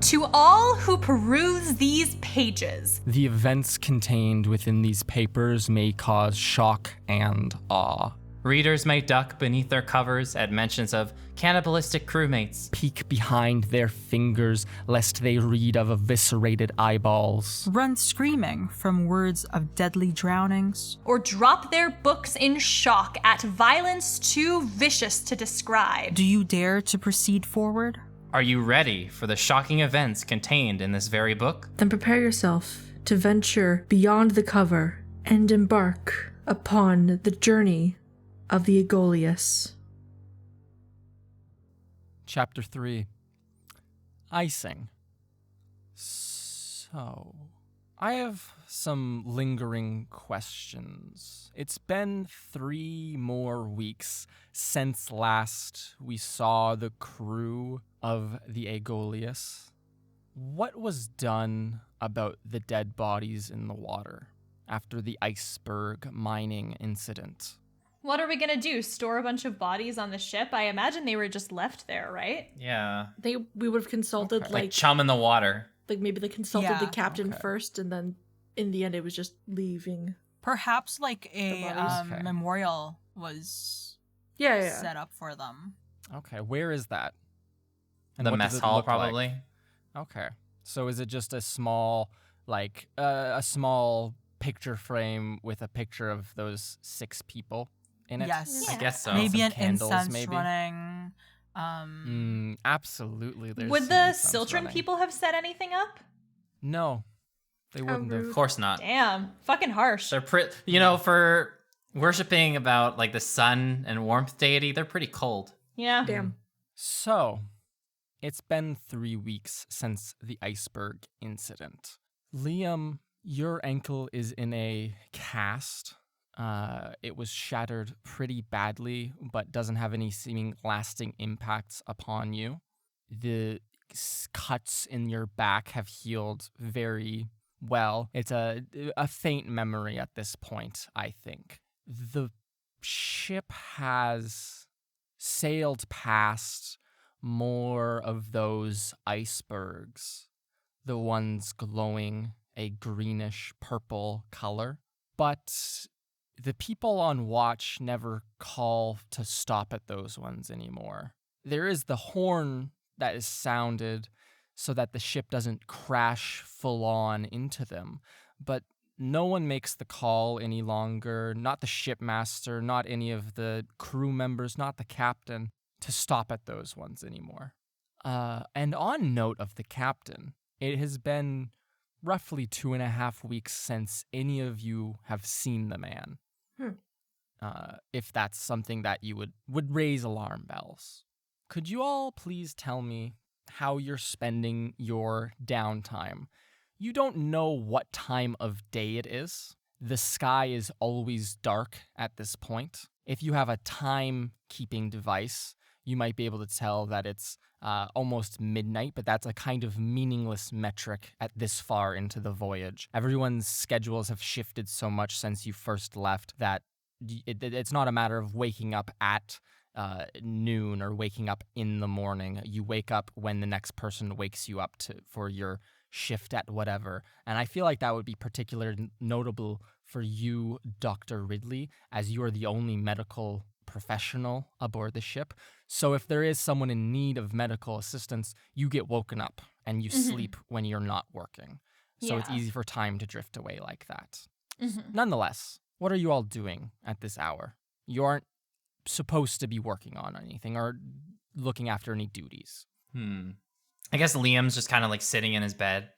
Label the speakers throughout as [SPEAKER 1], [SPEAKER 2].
[SPEAKER 1] To all who peruse these pages,
[SPEAKER 2] The events contained within these papers may cause shock and awe.
[SPEAKER 3] Readers may duck beneath their covers at mentions of cannibalistic crewmates.
[SPEAKER 2] Peek behind their fingers lest they read of eviscerated eyeballs.
[SPEAKER 4] Run screaming from words of deadly drownings.
[SPEAKER 1] or drop their books in shock at violence too vicious to describe.
[SPEAKER 4] Do you dare to proceed forward?
[SPEAKER 3] Are you ready for the shocking events contained in this very book?
[SPEAKER 5] Then prepare yourself to venture beyond the cover and embark upon the journey of the Aegolius.
[SPEAKER 2] Chapter 3. Icing. So, I have some lingering questions. It's been 3 more weeks since last we saw the crew of the Aegolius. What was done about the dead bodies in the water after the iceberg mining incident?
[SPEAKER 1] What are we gonna do? Store a bunch of bodies on the ship? I imagine they were just left there, right?
[SPEAKER 3] Yeah.
[SPEAKER 5] We would have consulted
[SPEAKER 2] Okay.
[SPEAKER 3] Like chum in the water.
[SPEAKER 5] maybe they consulted the
[SPEAKER 4] Yeah.
[SPEAKER 5] captain
[SPEAKER 2] Okay.
[SPEAKER 5] first, and then in the end it was just leaving.
[SPEAKER 4] Perhaps like a
[SPEAKER 5] The bodies.
[SPEAKER 2] Okay.
[SPEAKER 4] memorial was
[SPEAKER 5] Yeah.
[SPEAKER 4] set up for them.
[SPEAKER 2] Okay, where is that? And
[SPEAKER 3] The
[SPEAKER 2] what does
[SPEAKER 3] mess
[SPEAKER 2] it
[SPEAKER 3] hall,
[SPEAKER 2] look like?
[SPEAKER 3] probably.
[SPEAKER 2] Okay. So is it just a small, a small picture frame with a picture of those 6 people in it?
[SPEAKER 4] Yes.
[SPEAKER 3] I guess so.
[SPEAKER 4] Maybe
[SPEAKER 2] Some
[SPEAKER 4] an
[SPEAKER 2] candles,
[SPEAKER 4] incense
[SPEAKER 2] maybe?
[SPEAKER 4] running.
[SPEAKER 2] Absolutely. There's
[SPEAKER 1] Would
[SPEAKER 2] some
[SPEAKER 1] the
[SPEAKER 2] incense
[SPEAKER 1] Siltron
[SPEAKER 2] running.
[SPEAKER 1] people have set anything up?
[SPEAKER 2] No, they
[SPEAKER 5] How
[SPEAKER 2] wouldn't
[SPEAKER 5] rude.
[SPEAKER 3] Of
[SPEAKER 2] have.
[SPEAKER 3] course not.
[SPEAKER 1] Damn, fucking harsh.
[SPEAKER 3] They're for worshipping about like the sun and warmth deity, they're pretty cold.
[SPEAKER 1] Yeah.
[SPEAKER 5] Damn.
[SPEAKER 2] So, it's been 3 weeks since the iceberg incident. Liam, your ankle is in a cast. It was shattered pretty badly, but doesn't have any seeming lasting impacts upon you. The cuts in your back have healed very well. It's a faint memory at this point, I think. The ship has sailed past more of those icebergs, the ones glowing a greenish purple color. But the people on watch never call to stop at those ones anymore. There is the horn that is sounded so that the ship doesn't crash full on into them, but no one makes the call any longer, not the shipmaster, not any of the crew members, not the captain, to stop at those ones anymore. And on note of the captain, it has been roughly 2.5 weeks since any of you have seen the man. If that's something that you would raise alarm bells. Could you all please tell me how you're spending your downtime? You don't know what time of day it is. The sky is always dark at this point. If you have a time-keeping device, you might be able to tell that it's almost midnight, but that's a kind of meaningless metric at this far into the voyage. Everyone's schedules have shifted so much since you first left that it's not a matter of waking up at noon or waking up in the morning. You wake up when the next person wakes you up for your shift at whatever. And I feel like that would be particularly notable for you, Dr. Ridley, as you are the only medical professional aboard the ship. So if there is someone in need of medical assistance, you get woken up and you sleep when you're not working. So it's
[SPEAKER 1] Yeah.
[SPEAKER 2] easy for time to drift away like that.
[SPEAKER 1] Mhm.
[SPEAKER 2] Nonetheless, what are you all doing at this hour? You aren't supposed to be working on anything or looking after any duties.
[SPEAKER 3] I guess Liam's just kind of like sitting in his bed,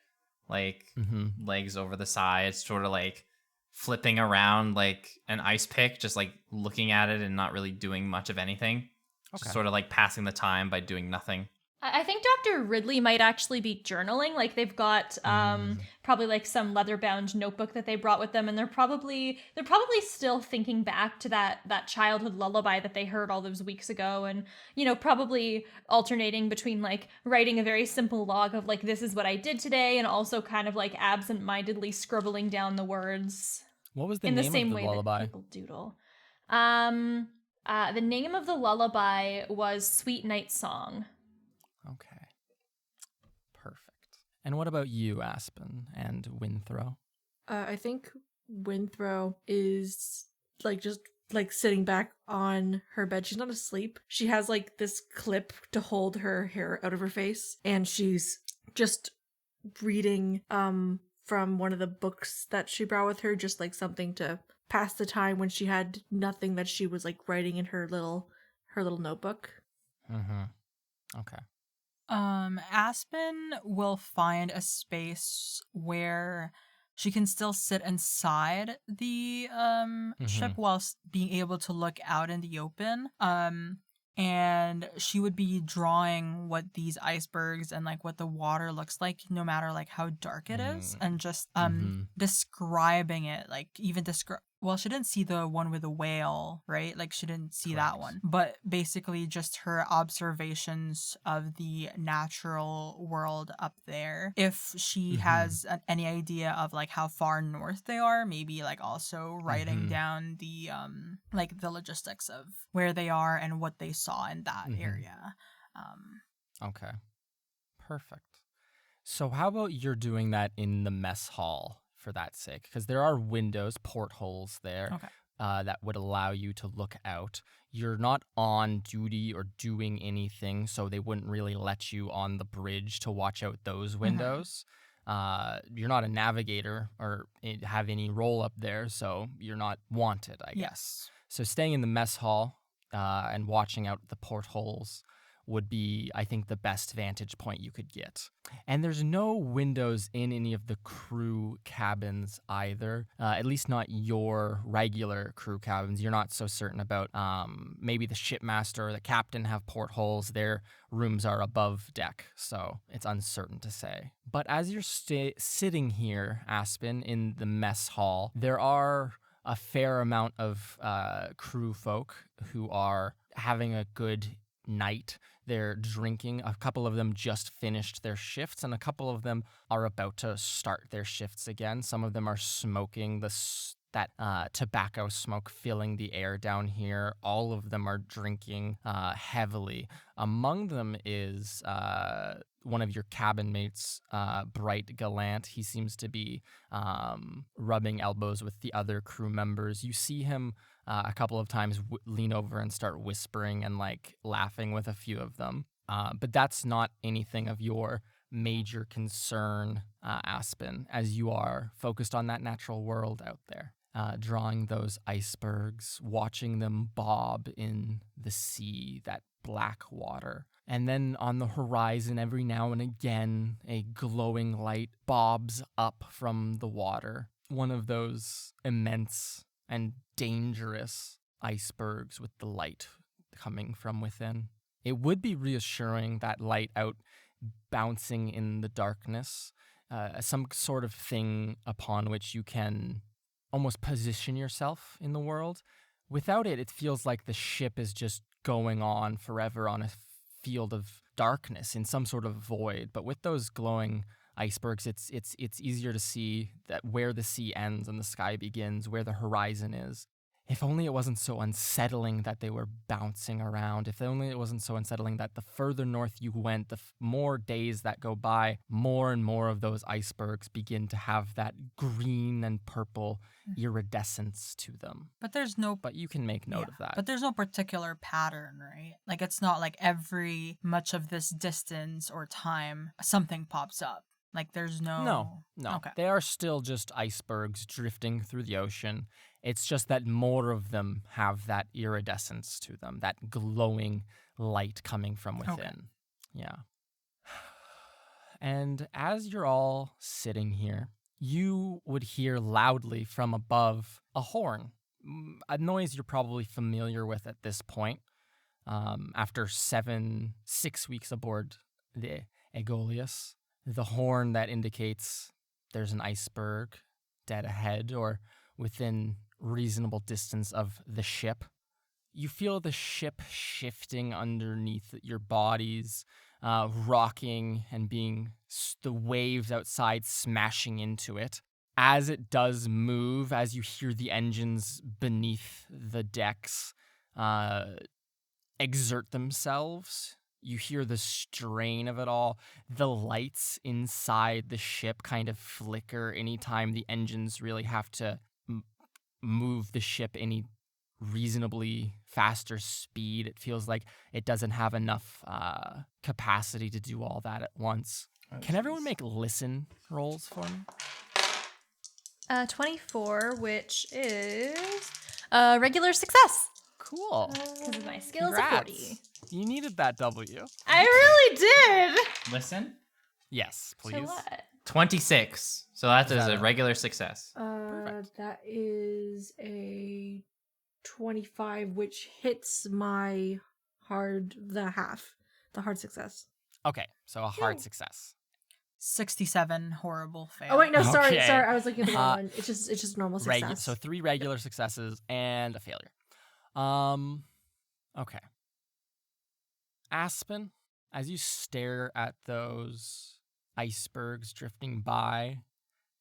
[SPEAKER 3] like
[SPEAKER 2] Mm-hmm.
[SPEAKER 3] legs over the sides, sort of like flipping around like an ice pick, just like looking at it and not really doing much of anything.
[SPEAKER 2] Okay.
[SPEAKER 3] Just sort of like passing the time by doing nothing.
[SPEAKER 1] I think Dr. Ridley might actually be journaling. Like they've got probably like some leather-bound notebook that they brought with them, and they're probably still thinking back to that childhood lullaby that they heard all those weeks ago, and probably alternating between like writing a very simple log of like this is what I did today, and also kind of like absent-mindedly scribbling down the words
[SPEAKER 2] What was the
[SPEAKER 1] in the
[SPEAKER 2] name
[SPEAKER 1] same
[SPEAKER 2] of the
[SPEAKER 1] way
[SPEAKER 2] lullaby?
[SPEAKER 1] that people doodle. The name of the lullaby was Sweet Night Song.
[SPEAKER 2] Okay. Perfect. And what about you, Aspen and Winthrow?
[SPEAKER 5] I think Winthrow is just sitting back on her bed. She's not asleep. She has this clip to hold her hair out of her face, and she's just reading from one of the books that she brought with her, just something to pass the time when she had nothing that she was writing in her little notebook.
[SPEAKER 2] Mm-hmm. Okay.
[SPEAKER 4] Aspen will find a space where she can still sit inside the ship whilst being able to look out in the open. And she would be drawing what these icebergs and what the water looks like, no matter how dark it is, and just describing it, even describe. Well, she didn't see the one with the whale, right? She didn't see that one. But basically just her observations of the natural world up there. If she has any idea of how far north they are, maybe also writing down the the logistics of where they are and what they saw in that area.
[SPEAKER 2] Okay. Perfect. So how about you're doing that in the mess hall for that sake? Because there are windows, portholes there that would allow you to look out. You're not on duty or doing anything, so they wouldn't really let you on the bridge to watch out those windows. You're not a navigator or have any role up there, so you're not wanted, I guess. So staying in the mess hall and watching out the portholes would be, I think, the best vantage point you could get. And there's no windows in any of the crew cabins either, at least not your regular crew cabins. You're not so certain about maybe the shipmaster or the captain have portholes. Their rooms are above deck, so it's uncertain to say. But as you're sitting here, Aspen, in the mess hall, there are a fair amount of crew folk who are having a good night. They're drinking. A couple of them just finished their shifts, and a couple of them are about to start their shifts again. Some of them are smoking that tobacco smoke filling the air down here. All of them are drinking heavily. Among them is one of your cabin mates, Bright Gallant. He seems to be rubbing elbows with the other crew members. You see him a couple of times lean over and start whispering and laughing with a few of them. But that's not anything of your major concern, Aspen, as you are focused on that natural world out there. Drawing those icebergs, watching them bob in the sea, that black water. And then on the horizon, every now and again, a glowing light bobs up from the water. One of those immense and dangerous icebergs with the light coming from within. It would be reassuring, that light out bouncing in the darkness, some sort of thing upon which you can almost position yourself in the world. Without it, it feels like the ship is just going on forever on a field of darkness in some sort of void. But with those glowing icebergs, it's easier to see that where the sea ends and the sky begins, where the horizon is. If only it wasn't so unsettling that they were bouncing around. If only it wasn't so unsettling that the further north you went, the more days that go by, more and more of those icebergs begin to have that green and purple iridescence to them. But you can make note of that.
[SPEAKER 4] But there's no particular pattern, right? It's not like every much of this distance or time something pops up. There's no...
[SPEAKER 2] No.
[SPEAKER 4] Okay.
[SPEAKER 2] They are still just icebergs drifting through the ocean. It's just that more of them have that iridescence to them, that glowing light coming from within.
[SPEAKER 4] Okay.
[SPEAKER 2] Yeah. And as you're all sitting here, you would hear loudly from above a horn, a noise you're probably familiar with at this point. After 6 weeks aboard the Aegolius, the horn that indicates there's an iceberg dead ahead or within reasonable distance of the ship. You feel the ship shifting underneath your bodies, rocking and being the waves outside smashing into it. As it does move, as you hear the engines beneath the decks exert themselves, You hear the strain of it all. The lights inside the ship kind of flicker anytime the engines really have to move the ship any reasonably faster speed. It feels like it doesn't have enough capacity to do all that at once. Can everyone make listen rolls for me?
[SPEAKER 1] 24, which is a regular success.
[SPEAKER 2] Cool.
[SPEAKER 1] Because of my skills
[SPEAKER 2] Congrats.
[SPEAKER 1] of 40.
[SPEAKER 2] You needed that W.
[SPEAKER 1] I really did.
[SPEAKER 3] Listen.
[SPEAKER 2] Yes, please.
[SPEAKER 1] So what?
[SPEAKER 3] 26. So that is
[SPEAKER 2] that
[SPEAKER 3] a
[SPEAKER 2] a-
[SPEAKER 3] regular success.
[SPEAKER 5] That is a 25, which hits my hard success.
[SPEAKER 2] Okay, so a hard success.
[SPEAKER 4] 67 horrible fail.
[SPEAKER 5] Oh wait, no, sorry,
[SPEAKER 2] Okay.
[SPEAKER 5] I was looking at the wrong one. It's just normal success.
[SPEAKER 2] So 3 regular successes and a failure. Okay. Aspen, as you stare at those icebergs drifting by,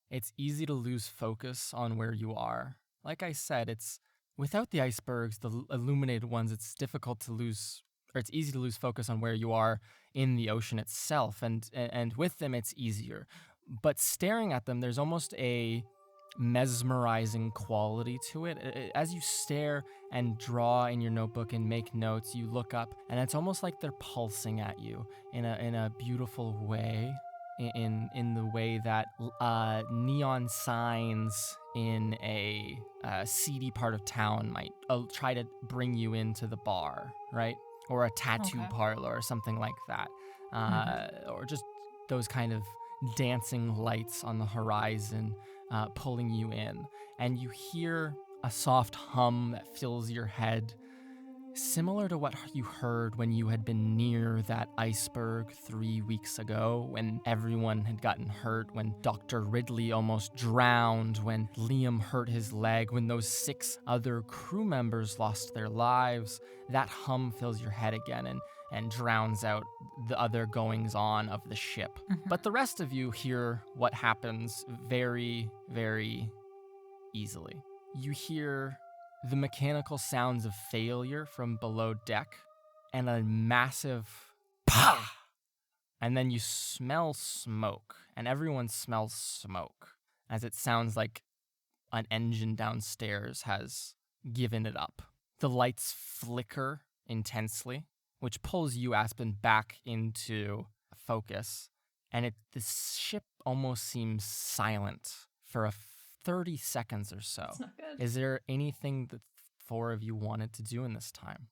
[SPEAKER 2] it's easy to lose focus on where you are. Like I said, it's without the icebergs, the illuminated ones, it's difficult to lose, or it's easy to lose focus on where you are in the ocean itself, and with them it's easier. But staring at them, there's almost a mesmerizing quality to it. As you stare and draw in your notebook and make notes, you look up, and it's almost like they're pulsing at you in a beautiful way, in the way that neon signs in a seedy part of town might try to bring you into the bar, right? Or a tattoo
[SPEAKER 4] Okay.
[SPEAKER 2] parlor or something like that. Or just those kind of dancing lights on the horizon pulling you in. And you hear a soft hum that fills your head, similar to what you heard when you had been near that iceberg 3 weeks ago, when everyone had gotten hurt, when Dr. Ridley almost drowned, when Liam hurt his leg, when those 6 other crew members lost their lives. That hum fills your head again and drowns out the other goings-on of the ship. But the rest of you hear what happens very, very easily. You hear the mechanical sounds of failure from below deck, and a massive pah! And then you smell smoke, and everyone smells smoke, as it sounds like an engine downstairs has given it up. The lights flicker intensely, which pulls you, Aspen, back into focus, and the ship almost seems silent for 30 seconds or so.
[SPEAKER 1] That's not good.
[SPEAKER 2] Is there anything that 4 of you wanted to do in this time?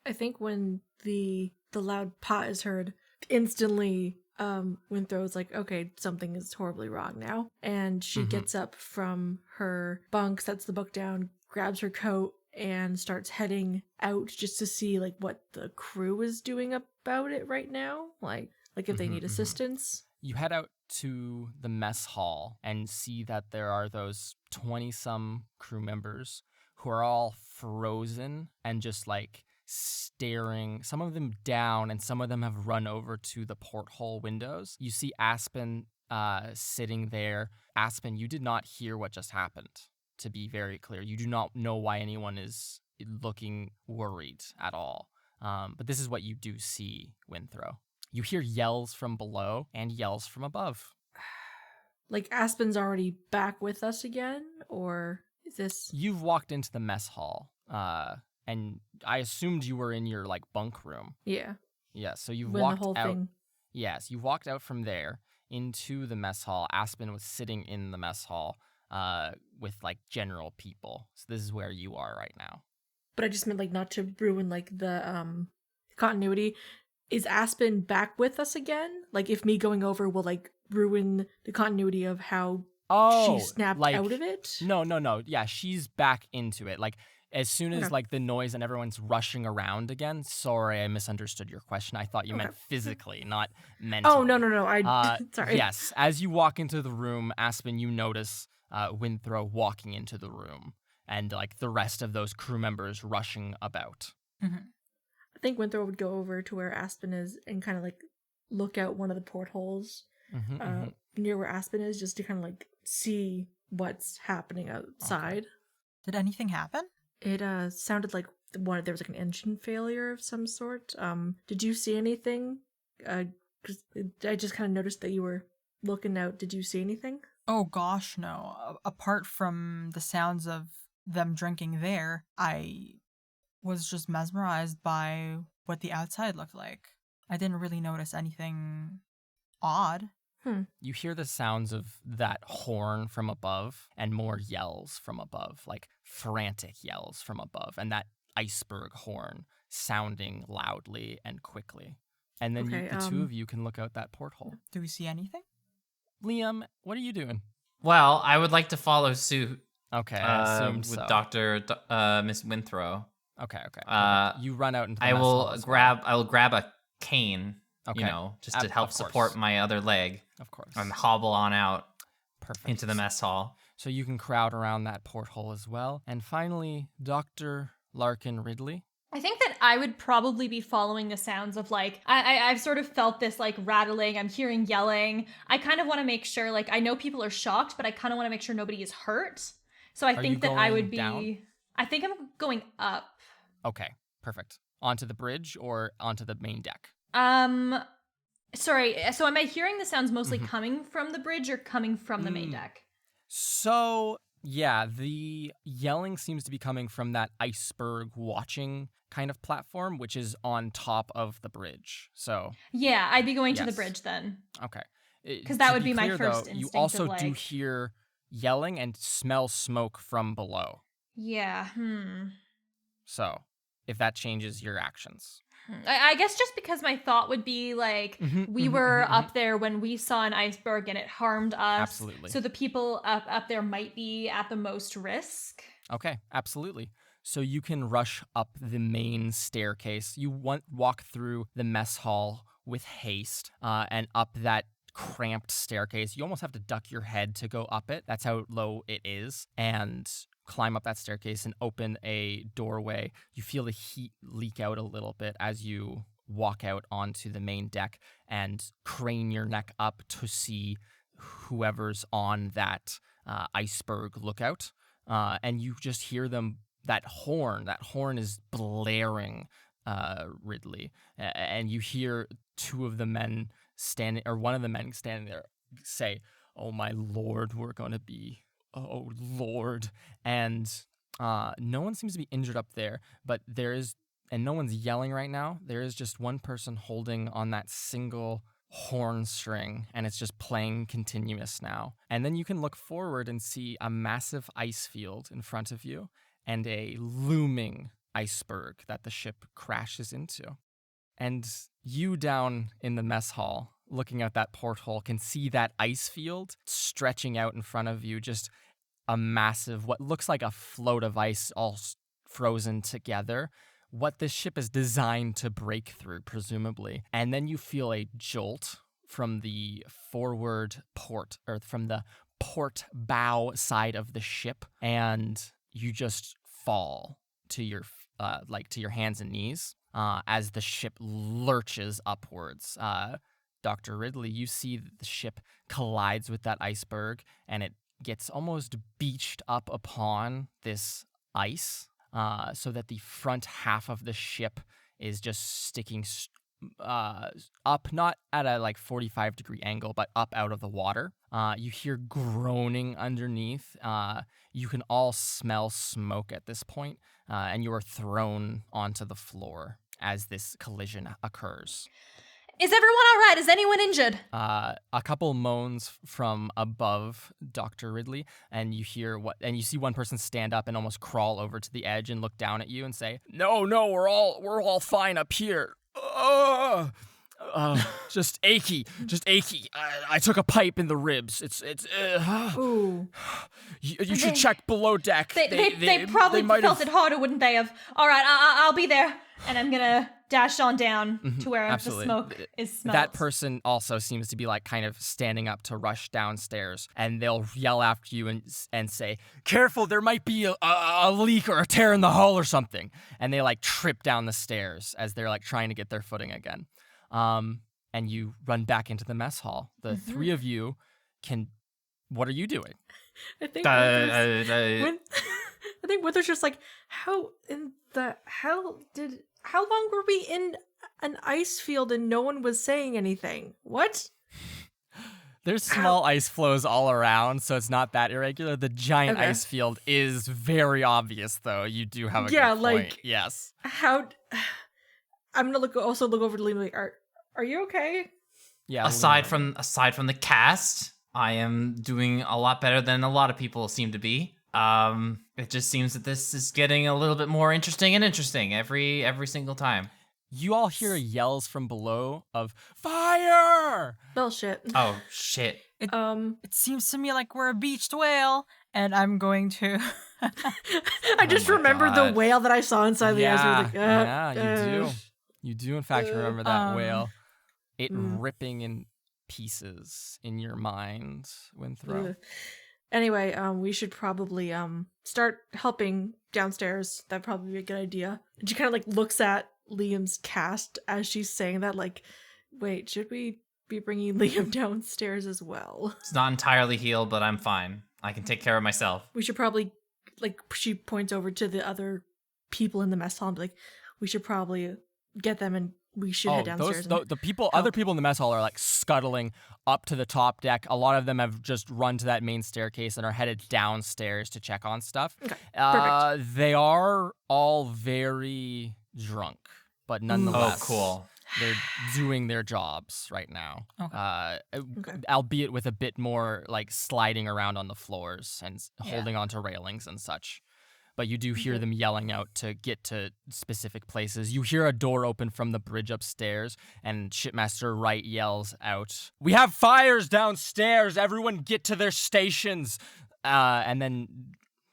[SPEAKER 5] I think when the loud "pa" is heard, instantly Winthrow's like, okay, something is horribly wrong now. And she gets up from her bunk, sets the book down, grabs her coat, and starts heading out just to see like what the crew is doing about it right now. Like if they need assistance.
[SPEAKER 2] You head out to the mess hall and see that there are those 20-some crew members who are all frozen and just like staring, some of them down, and some of them have run over to the porthole windows. You see Aspen sitting there. Aspen, you did not hear what just happened, to be very clear. You do not know why anyone is looking worried at all. But this is what you do see, Winthrow. You hear yells from below and yells from above.
[SPEAKER 5] Like Aspen's already back with us again, or is this?
[SPEAKER 2] You've walked into the mess hall, and I assumed you were in your like bunk room.
[SPEAKER 5] Yeah.
[SPEAKER 2] Yeah, so you've
[SPEAKER 5] When
[SPEAKER 2] walked
[SPEAKER 5] the whole
[SPEAKER 2] out.
[SPEAKER 5] thing.
[SPEAKER 2] Yes, you walked out from there into the mess hall. Aspen was sitting in the mess hall with like general people. So this is where you are right now.
[SPEAKER 5] But I just meant like not to ruin like the continuity. Is Aspen back with us again? Like if me going over will like ruin the continuity of how she snapped
[SPEAKER 2] like,
[SPEAKER 5] out of it?
[SPEAKER 2] No. Yeah, she's back into it. Like as soon as
[SPEAKER 5] Okay.
[SPEAKER 2] like the noise and everyone's rushing around again. Sorry, I misunderstood your question. I thought you meant physically, not mentally.
[SPEAKER 5] Oh no. I sorry.
[SPEAKER 2] Yes, as you walk into the room, Aspen, you notice Winthrow walking into the room, and like the rest of those crew members rushing about.
[SPEAKER 5] I think Winthrop would go over to where Aspen is and kind of like look out one of the portholes near where Aspen is, just to kind of like see what's happening outside.
[SPEAKER 4] Did anything happen?
[SPEAKER 5] It sounded like there was like an engine failure of some sort. Did you see anything? 'Cause I just kind of noticed that you were looking out. Did you see anything?
[SPEAKER 4] Oh gosh, no. Apart from the sounds of them drinking there, I was just mesmerized by what the outside looked like. I didn't really notice anything odd.
[SPEAKER 2] You hear the sounds of that horn from above and more yells from above, like frantic yells from above, and that iceberg horn sounding loudly and quickly. And then
[SPEAKER 5] Okay,
[SPEAKER 2] the two of you can look out that porthole.
[SPEAKER 4] Do we see anything?
[SPEAKER 2] Liam, what are you doing?
[SPEAKER 3] Well, I would like to follow suit
[SPEAKER 2] Okay, I assumed
[SPEAKER 3] with
[SPEAKER 2] so.
[SPEAKER 3] Miss Winthrow.
[SPEAKER 2] Okay.
[SPEAKER 3] Uh,
[SPEAKER 2] You run out into the
[SPEAKER 3] I
[SPEAKER 2] mess hall
[SPEAKER 3] will
[SPEAKER 2] as
[SPEAKER 3] grab a cane,
[SPEAKER 2] Okay.
[SPEAKER 3] just to
[SPEAKER 2] Of
[SPEAKER 3] help
[SPEAKER 2] course.
[SPEAKER 3] support my other leg
[SPEAKER 2] well. Of course.
[SPEAKER 3] and hobble on out
[SPEAKER 2] Perfect.
[SPEAKER 3] into the mess hall.
[SPEAKER 2] So you can crowd around that porthole as well. And finally, Dr. Larkin Ridley.
[SPEAKER 1] I think that I would probably be following the sounds of like I've sort of felt this like rattling. I'm hearing yelling. I kind of want to make sure like I know people are shocked, but I kind of want to make sure nobody is hurt. So I
[SPEAKER 2] Are you
[SPEAKER 1] think that I
[SPEAKER 2] going
[SPEAKER 1] would be.
[SPEAKER 2] down?
[SPEAKER 1] I think I'm going up.
[SPEAKER 2] Okay, perfect. Onto the bridge or onto the main deck?
[SPEAKER 1] Sorry. So am I hearing the sounds mostly coming from the bridge or coming from the main deck?
[SPEAKER 2] So, yeah, the yelling seems to be coming from that iceberg watching kind of platform, which is on top of the bridge. So,
[SPEAKER 1] Yeah, I'd be going to the
[SPEAKER 2] Yes.
[SPEAKER 1] bridge then.
[SPEAKER 2] okay.
[SPEAKER 1] 'Cause that
[SPEAKER 2] To
[SPEAKER 1] would be my
[SPEAKER 2] clear,
[SPEAKER 1] first
[SPEAKER 2] though, you
[SPEAKER 1] instinct
[SPEAKER 2] also
[SPEAKER 1] of,
[SPEAKER 2] do
[SPEAKER 1] like-
[SPEAKER 2] hear yelling and smell smoke from below.
[SPEAKER 1] Yeah.
[SPEAKER 2] So, if that changes your actions.
[SPEAKER 1] I guess just because my thought would be like we were up there when we saw an iceberg and it harmed us.
[SPEAKER 2] Absolutely.
[SPEAKER 1] So the people up there might be at the most risk.
[SPEAKER 2] Okay, absolutely. So you can rush up the main staircase. You walk through the mess hall with haste and up that cramped staircase. You almost have to duck your head to go up it. That's how low it is. And climb up that staircase and open a doorway. You feel the heat leak out a little bit as you walk out onto the main deck and crane your neck up to see whoever's on that iceberg lookout. And you just hear them, that horn is blaring, Ridley. And you hear two of the men standing, or one of the men standing there say, "Oh my lord, we're going to be, oh lord." And no one seems to be injured up there, but and no one's yelling right now. There is just one person holding on that single horn string, and it's just playing continuous now. And then you can look forward and see a massive ice field in front of you and a looming iceberg that the ship crashes into. And you down in the mess hall, looking out that porthole, can see that ice field stretching out in front of you, just a massive, what looks like a float of ice all frozen together. What this ship is designed to break through, presumably. And then you feel a jolt from the forward port, or from the port bow side of the ship, and you just fall to your to your hands and knees as the ship lurches upwards. Dr. Ridley, you see that the ship collides with that iceberg, and it gets almost beached up upon this ice, so that the front half of the ship is just sticking up, not at a 45-degree angle, but up out of the water. You hear groaning underneath. You can all smell smoke at this point, and you are thrown onto the floor as this collision occurs.
[SPEAKER 1] Is everyone all right? Is anyone injured?
[SPEAKER 2] A couple moans from above Dr. Ridley, and you see one person stand up and almost crawl over to the edge and look down at you and say, "No, we're all fine up here. Just achy. I took a pipe in the ribs. It's
[SPEAKER 5] Ooh.
[SPEAKER 2] You should check below deck.
[SPEAKER 1] They probably
[SPEAKER 2] might
[SPEAKER 1] felt
[SPEAKER 2] have-
[SPEAKER 1] it harder, wouldn't they have? All right, I'll be there. And I'm gonna dash on down to where
[SPEAKER 2] absolutely.
[SPEAKER 1] the smoke is smelled.
[SPEAKER 2] That person also seems to be kind of standing up to rush downstairs, and they'll yell after you and say, "Careful, there might be a leak or a tear in the hull or something." And they trip down the stairs as they're trying to get their footing again. And you run back into the mess hall. The three of you can. What are you doing?
[SPEAKER 5] I think think Wither's just like, how long were we in an ice field and no one was saying anything? What?
[SPEAKER 2] There's small ice flows all around, so it's not that irregular. The giant
[SPEAKER 5] Okay.
[SPEAKER 2] ice field is very obvious, though. You do have a
[SPEAKER 5] Yeah,
[SPEAKER 2] good point.
[SPEAKER 5] like-
[SPEAKER 2] Yes.
[SPEAKER 5] How? I'm gonna look over to Liam. Like, are you okay?
[SPEAKER 2] Yeah.
[SPEAKER 3] Aside
[SPEAKER 2] Liam.
[SPEAKER 3] from the cast, I am doing a lot better than a lot of people seem to be. It just seems that this is getting a little bit more interesting every single time.
[SPEAKER 2] You all hear yells from below of fire.
[SPEAKER 5] Bullshit.
[SPEAKER 3] Oh shit.
[SPEAKER 4] It seems to me like we're a beached whale, and I'm going to.
[SPEAKER 5] I just
[SPEAKER 3] my
[SPEAKER 5] remembered the
[SPEAKER 3] God.
[SPEAKER 5] whale that I saw inside the ice. I was like,
[SPEAKER 2] You do. You do, in fact, remember that whale. It
[SPEAKER 5] mm.
[SPEAKER 2] ripping in pieces in your mind, Winthrow.
[SPEAKER 5] Ugh. Anyway, we should probably start helping downstairs. That'd probably be a good idea. And she kind of like looks at Liam's cast as she's saying that. Like, wait, should we be bringing Liam downstairs as well?
[SPEAKER 3] It's not entirely healed, but I'm fine. I can take care of myself.
[SPEAKER 5] We should probably, like, she points over to the other people in the mess hall and be like, we should probably get them and we should head downstairs.
[SPEAKER 2] The people, other people in the mess hall are like scuttling up to the top deck. A lot of them have just run to that main staircase and are headed downstairs to check on stuff.
[SPEAKER 5] Okay, perfect.
[SPEAKER 2] They are all very drunk, but nonetheless,
[SPEAKER 3] Oh, cool.
[SPEAKER 2] they're doing their jobs right now.
[SPEAKER 5] Okay.
[SPEAKER 2] Albeit with a bit more like sliding around on the floors and holding onto railings and such. But you do hear them yelling out to get to specific places. You hear a door open from the bridge upstairs, and Shipmaster Wright yells out, "We have fires downstairs! Everyone get to their stations!" And then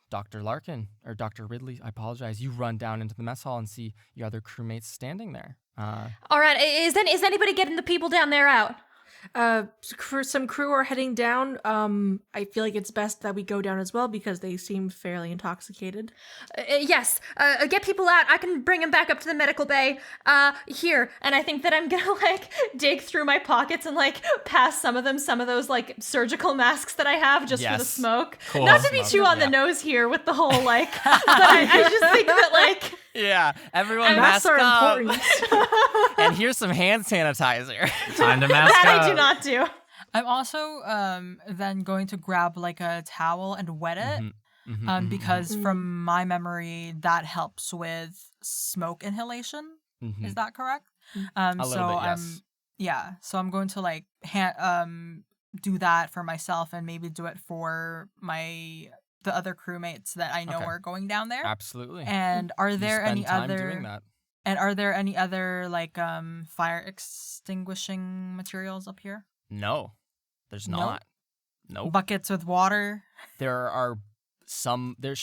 [SPEAKER 2] Dr. Larkin, or Dr. Ridley, I apologize, you run down into the mess hall and see your other crewmates standing there.
[SPEAKER 1] All right, is anybody getting the people down there out?
[SPEAKER 5] Some crew are heading down. I feel like it's best that we go down as well because they seem fairly intoxicated.
[SPEAKER 1] Yes, get people out. I can bring them back up to the medical bay. Here. And I think that I'm gonna like dig through my pockets and like pass some of those like surgical masks that I have just for the
[SPEAKER 2] Yes.
[SPEAKER 1] smoke.
[SPEAKER 2] Cool.
[SPEAKER 1] Not to be
[SPEAKER 2] Smoke,
[SPEAKER 1] too on
[SPEAKER 2] yeah.
[SPEAKER 1] the nose here with the whole like, but I just think that like
[SPEAKER 2] Yeah, everyone
[SPEAKER 5] Masks
[SPEAKER 2] mask
[SPEAKER 5] are
[SPEAKER 2] up.
[SPEAKER 5] important.
[SPEAKER 2] And here's some hand sanitizer.
[SPEAKER 3] Time to mask
[SPEAKER 1] that
[SPEAKER 3] up.
[SPEAKER 1] I do not do.
[SPEAKER 4] I'm also then going to grab like a towel and wet it. Because from my memory, that helps with smoke inhalation. Is that correct?
[SPEAKER 2] A little bit, yes.
[SPEAKER 4] Yeah. So I'm going to like do that for myself and maybe do it for the other crewmates that I know
[SPEAKER 2] Okay.
[SPEAKER 4] are going down there.
[SPEAKER 2] Absolutely.
[SPEAKER 4] And are
[SPEAKER 2] You
[SPEAKER 4] there
[SPEAKER 2] spend
[SPEAKER 4] any
[SPEAKER 2] time
[SPEAKER 4] other
[SPEAKER 2] doing that.
[SPEAKER 4] And are there any other like fire extinguishing materials up here?
[SPEAKER 2] No, there's
[SPEAKER 4] No?
[SPEAKER 2] not. Nope.
[SPEAKER 4] Buckets with water.
[SPEAKER 2] There are some. There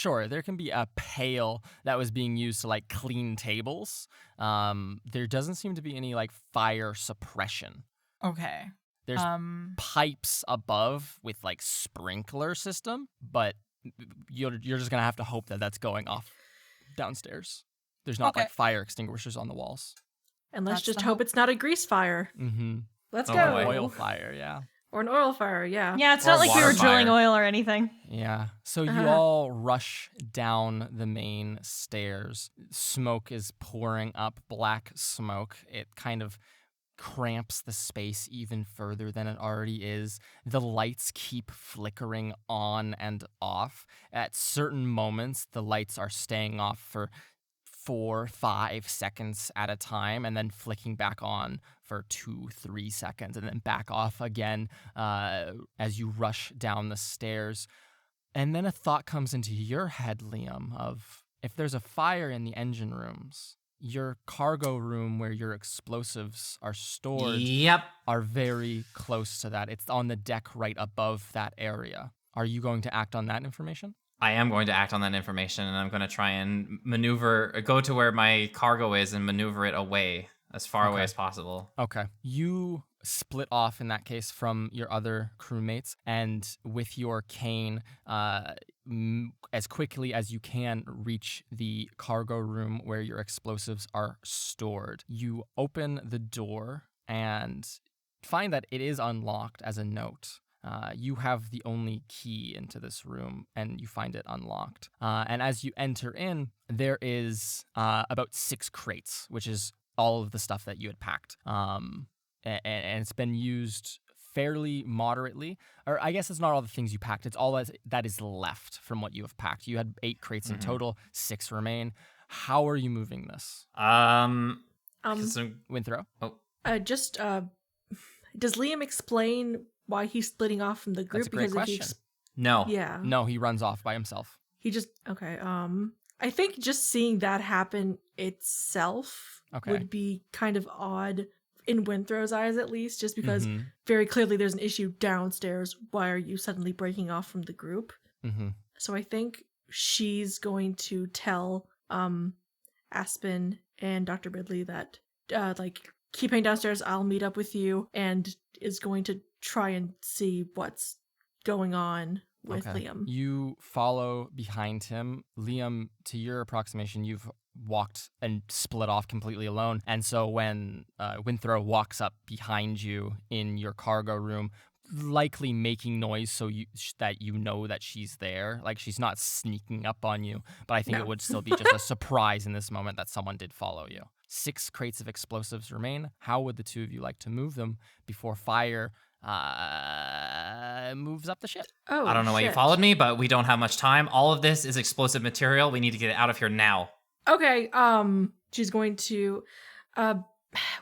[SPEAKER 2] can be a pail that was being used to like clean tables. There doesn't seem to be any like fire suppression.
[SPEAKER 4] Okay.
[SPEAKER 2] There's pipes above with like sprinkler system, but you're just gonna have to hope that that's going off downstairs. There's not
[SPEAKER 4] Okay.
[SPEAKER 2] like fire extinguishers on the walls.
[SPEAKER 5] And let's
[SPEAKER 4] That's
[SPEAKER 5] just
[SPEAKER 4] the
[SPEAKER 5] hope
[SPEAKER 4] hope.
[SPEAKER 5] it's not a grease fire.
[SPEAKER 2] Mm-hmm.
[SPEAKER 5] Let's
[SPEAKER 3] Oh,
[SPEAKER 5] go.
[SPEAKER 3] boy.
[SPEAKER 2] Oil fire, yeah.
[SPEAKER 5] Or an oil fire, yeah.
[SPEAKER 1] Yeah, it's
[SPEAKER 3] Or
[SPEAKER 1] not like we were
[SPEAKER 3] water
[SPEAKER 1] drilling
[SPEAKER 3] fire.
[SPEAKER 1] oil or anything.
[SPEAKER 2] Yeah. So you
[SPEAKER 5] Uh-huh.
[SPEAKER 2] all rush down the main stairs. Smoke is pouring up, black smoke. It kind of cramps the space even further than it already is. The lights keep flickering on and off. At certain moments, the lights are staying off for 4-5 seconds at a time and then flicking back on for 2-3 seconds and then back off again as you rush down the stairs. And then a thought comes into your head, Liam, of if there's a fire in the engine rooms, your cargo room where your explosives are stored
[SPEAKER 3] Yep.
[SPEAKER 2] are very close to that. It's on the deck right above that area. Are you going to act on that information?
[SPEAKER 3] I am going to act on that information, and I'm going to try and go to where my cargo is and maneuver it away as far away
[SPEAKER 2] Okay.
[SPEAKER 3] as possible.
[SPEAKER 2] Okay. You split off in that case from your other crewmates, and with your cane, as quickly as you can, reach the cargo room where your explosives are stored. You open the door and find that it is unlocked as a note. You have the only key into this room, and you find it unlocked. And as you enter in, there is about 6 crates, which is all of the stuff that you had packed. And it's been used fairly moderately, or I guess it's not all the things you packed. It's all that is left from what you have packed. You had 8 crates in total, 6 remain. How are you moving this? Winthrow?
[SPEAKER 3] Oh,
[SPEAKER 5] Does Liam explain why he's splitting off from the group?
[SPEAKER 2] That's a great
[SPEAKER 5] if
[SPEAKER 2] question.
[SPEAKER 3] no.
[SPEAKER 5] Yeah.
[SPEAKER 2] No, he runs off by himself.
[SPEAKER 5] He just okay. I think just seeing that happen itself would be kind of odd in Winthrow's eyes, at least, just because very clearly there's an issue downstairs. Why are you suddenly breaking off from the group? So I think she's going to tell Aspen and Dr. Ridley that keep hanging downstairs. I'll meet up with you, and is going to try and see what's going on with Liam.
[SPEAKER 2] You follow behind him. Liam, to your approximation, you've walked and split off completely alone. And so when Winthrow walks up behind you in your cargo room, likely making noise so that you know that she's there. Like, she's not sneaking up on you, but I think it would still be just a surprise in this moment that someone did follow you. 6 crates of explosives remain. How would the two of you like to move them before fire moves up the ship?
[SPEAKER 5] Oh,
[SPEAKER 3] I don't know why you followed me, but we don't have much time. All of this is explosive material. We need to get it out of here now.
[SPEAKER 5] Okay. She's going to.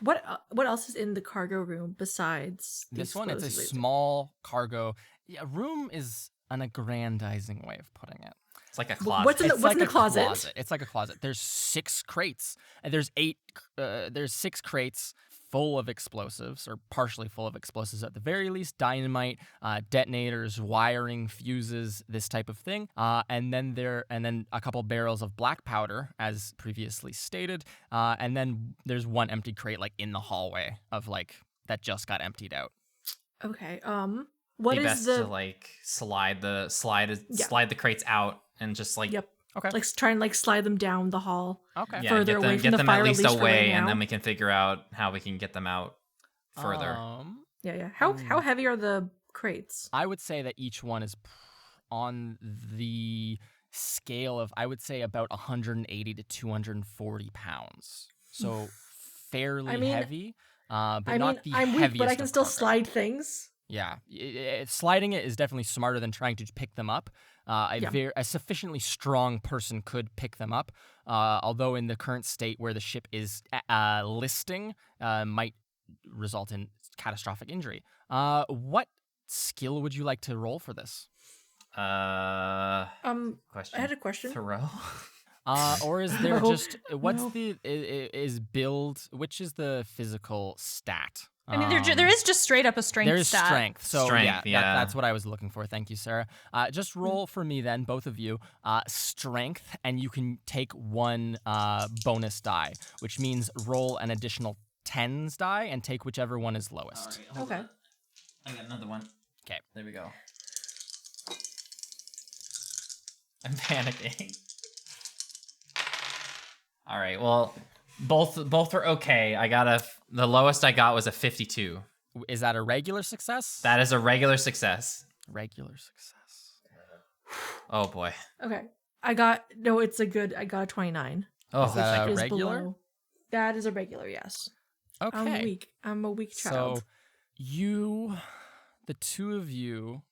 [SPEAKER 5] What else is in the cargo room besides
[SPEAKER 2] this one? It's a
[SPEAKER 5] explosives?
[SPEAKER 2] small cargo. Yeah, room is an aggrandizing way of putting it.
[SPEAKER 3] It's like a closet.
[SPEAKER 5] What's in the closet?
[SPEAKER 2] It's like a closet. There's 6 crates, and there's 6 crates full of explosives, or partially full of explosives at the very least. Dynamite, detonators, wiring, fuses, this type of thing. And then a couple barrels of black powder, as previously stated. And then there's 1 empty crate in the hallway of that just got emptied out.
[SPEAKER 5] Okay. What is
[SPEAKER 3] best
[SPEAKER 5] the
[SPEAKER 3] to slide the crates out and just
[SPEAKER 5] Yep.
[SPEAKER 2] Okay.
[SPEAKER 5] Try and slide them down the hall.
[SPEAKER 2] Okay.
[SPEAKER 5] Further away from the
[SPEAKER 3] them
[SPEAKER 5] fire,
[SPEAKER 3] at least
[SPEAKER 5] at least for
[SPEAKER 3] away,
[SPEAKER 5] right
[SPEAKER 3] and
[SPEAKER 5] now.
[SPEAKER 3] then we can figure out how we can get them out further.
[SPEAKER 5] Yeah. How heavy are the crates?
[SPEAKER 2] I would say that each one is on the scale of, I would say, about 180 to 240 pounds. So fairly heavy, but not the
[SPEAKER 5] I'm
[SPEAKER 2] heaviest
[SPEAKER 5] weak, but I can
[SPEAKER 2] of
[SPEAKER 5] still
[SPEAKER 2] cargo.
[SPEAKER 5] slide things.
[SPEAKER 2] Yeah, sliding it is definitely smarter than trying to pick them up. A sufficiently strong person could pick them up, although in the current state where the ship is listing, might result in catastrophic injury. What skill would you like to roll for this?
[SPEAKER 3] Question.
[SPEAKER 5] I had a question.
[SPEAKER 3] Thoreau.
[SPEAKER 2] Or is there
[SPEAKER 5] No.
[SPEAKER 2] is build? Which is the physical stat?
[SPEAKER 1] I mean, there is just straight up a strength
[SPEAKER 2] There's
[SPEAKER 1] stat.
[SPEAKER 2] strength. So
[SPEAKER 3] Strength, yeah.
[SPEAKER 2] That's what I was looking for. Thank you, Sarah. Just roll for me then, both of you, strength, and you can take 1 bonus die, which means roll an additional 10s die and take whichever one is lowest.
[SPEAKER 3] All right,
[SPEAKER 5] Okay.
[SPEAKER 3] I got another one.
[SPEAKER 2] Okay.
[SPEAKER 3] There we go. I'm panicking. All right. Well, both are okay. The lowest I got was a 52.
[SPEAKER 2] Is that a regular success?
[SPEAKER 3] That is a regular success.
[SPEAKER 2] Regular success.
[SPEAKER 3] Oh boy.
[SPEAKER 5] Okay. I got a 29.
[SPEAKER 3] Oh,
[SPEAKER 2] Is that
[SPEAKER 5] Which
[SPEAKER 2] a
[SPEAKER 5] is
[SPEAKER 2] regular?
[SPEAKER 5] below. That is a regular, yes.
[SPEAKER 2] Okay.
[SPEAKER 5] I'm weak. I'm a weak child.
[SPEAKER 2] So the two of you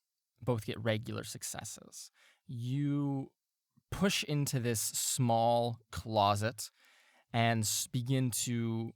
[SPEAKER 2] both get regular successes. You push into this small closet and begin to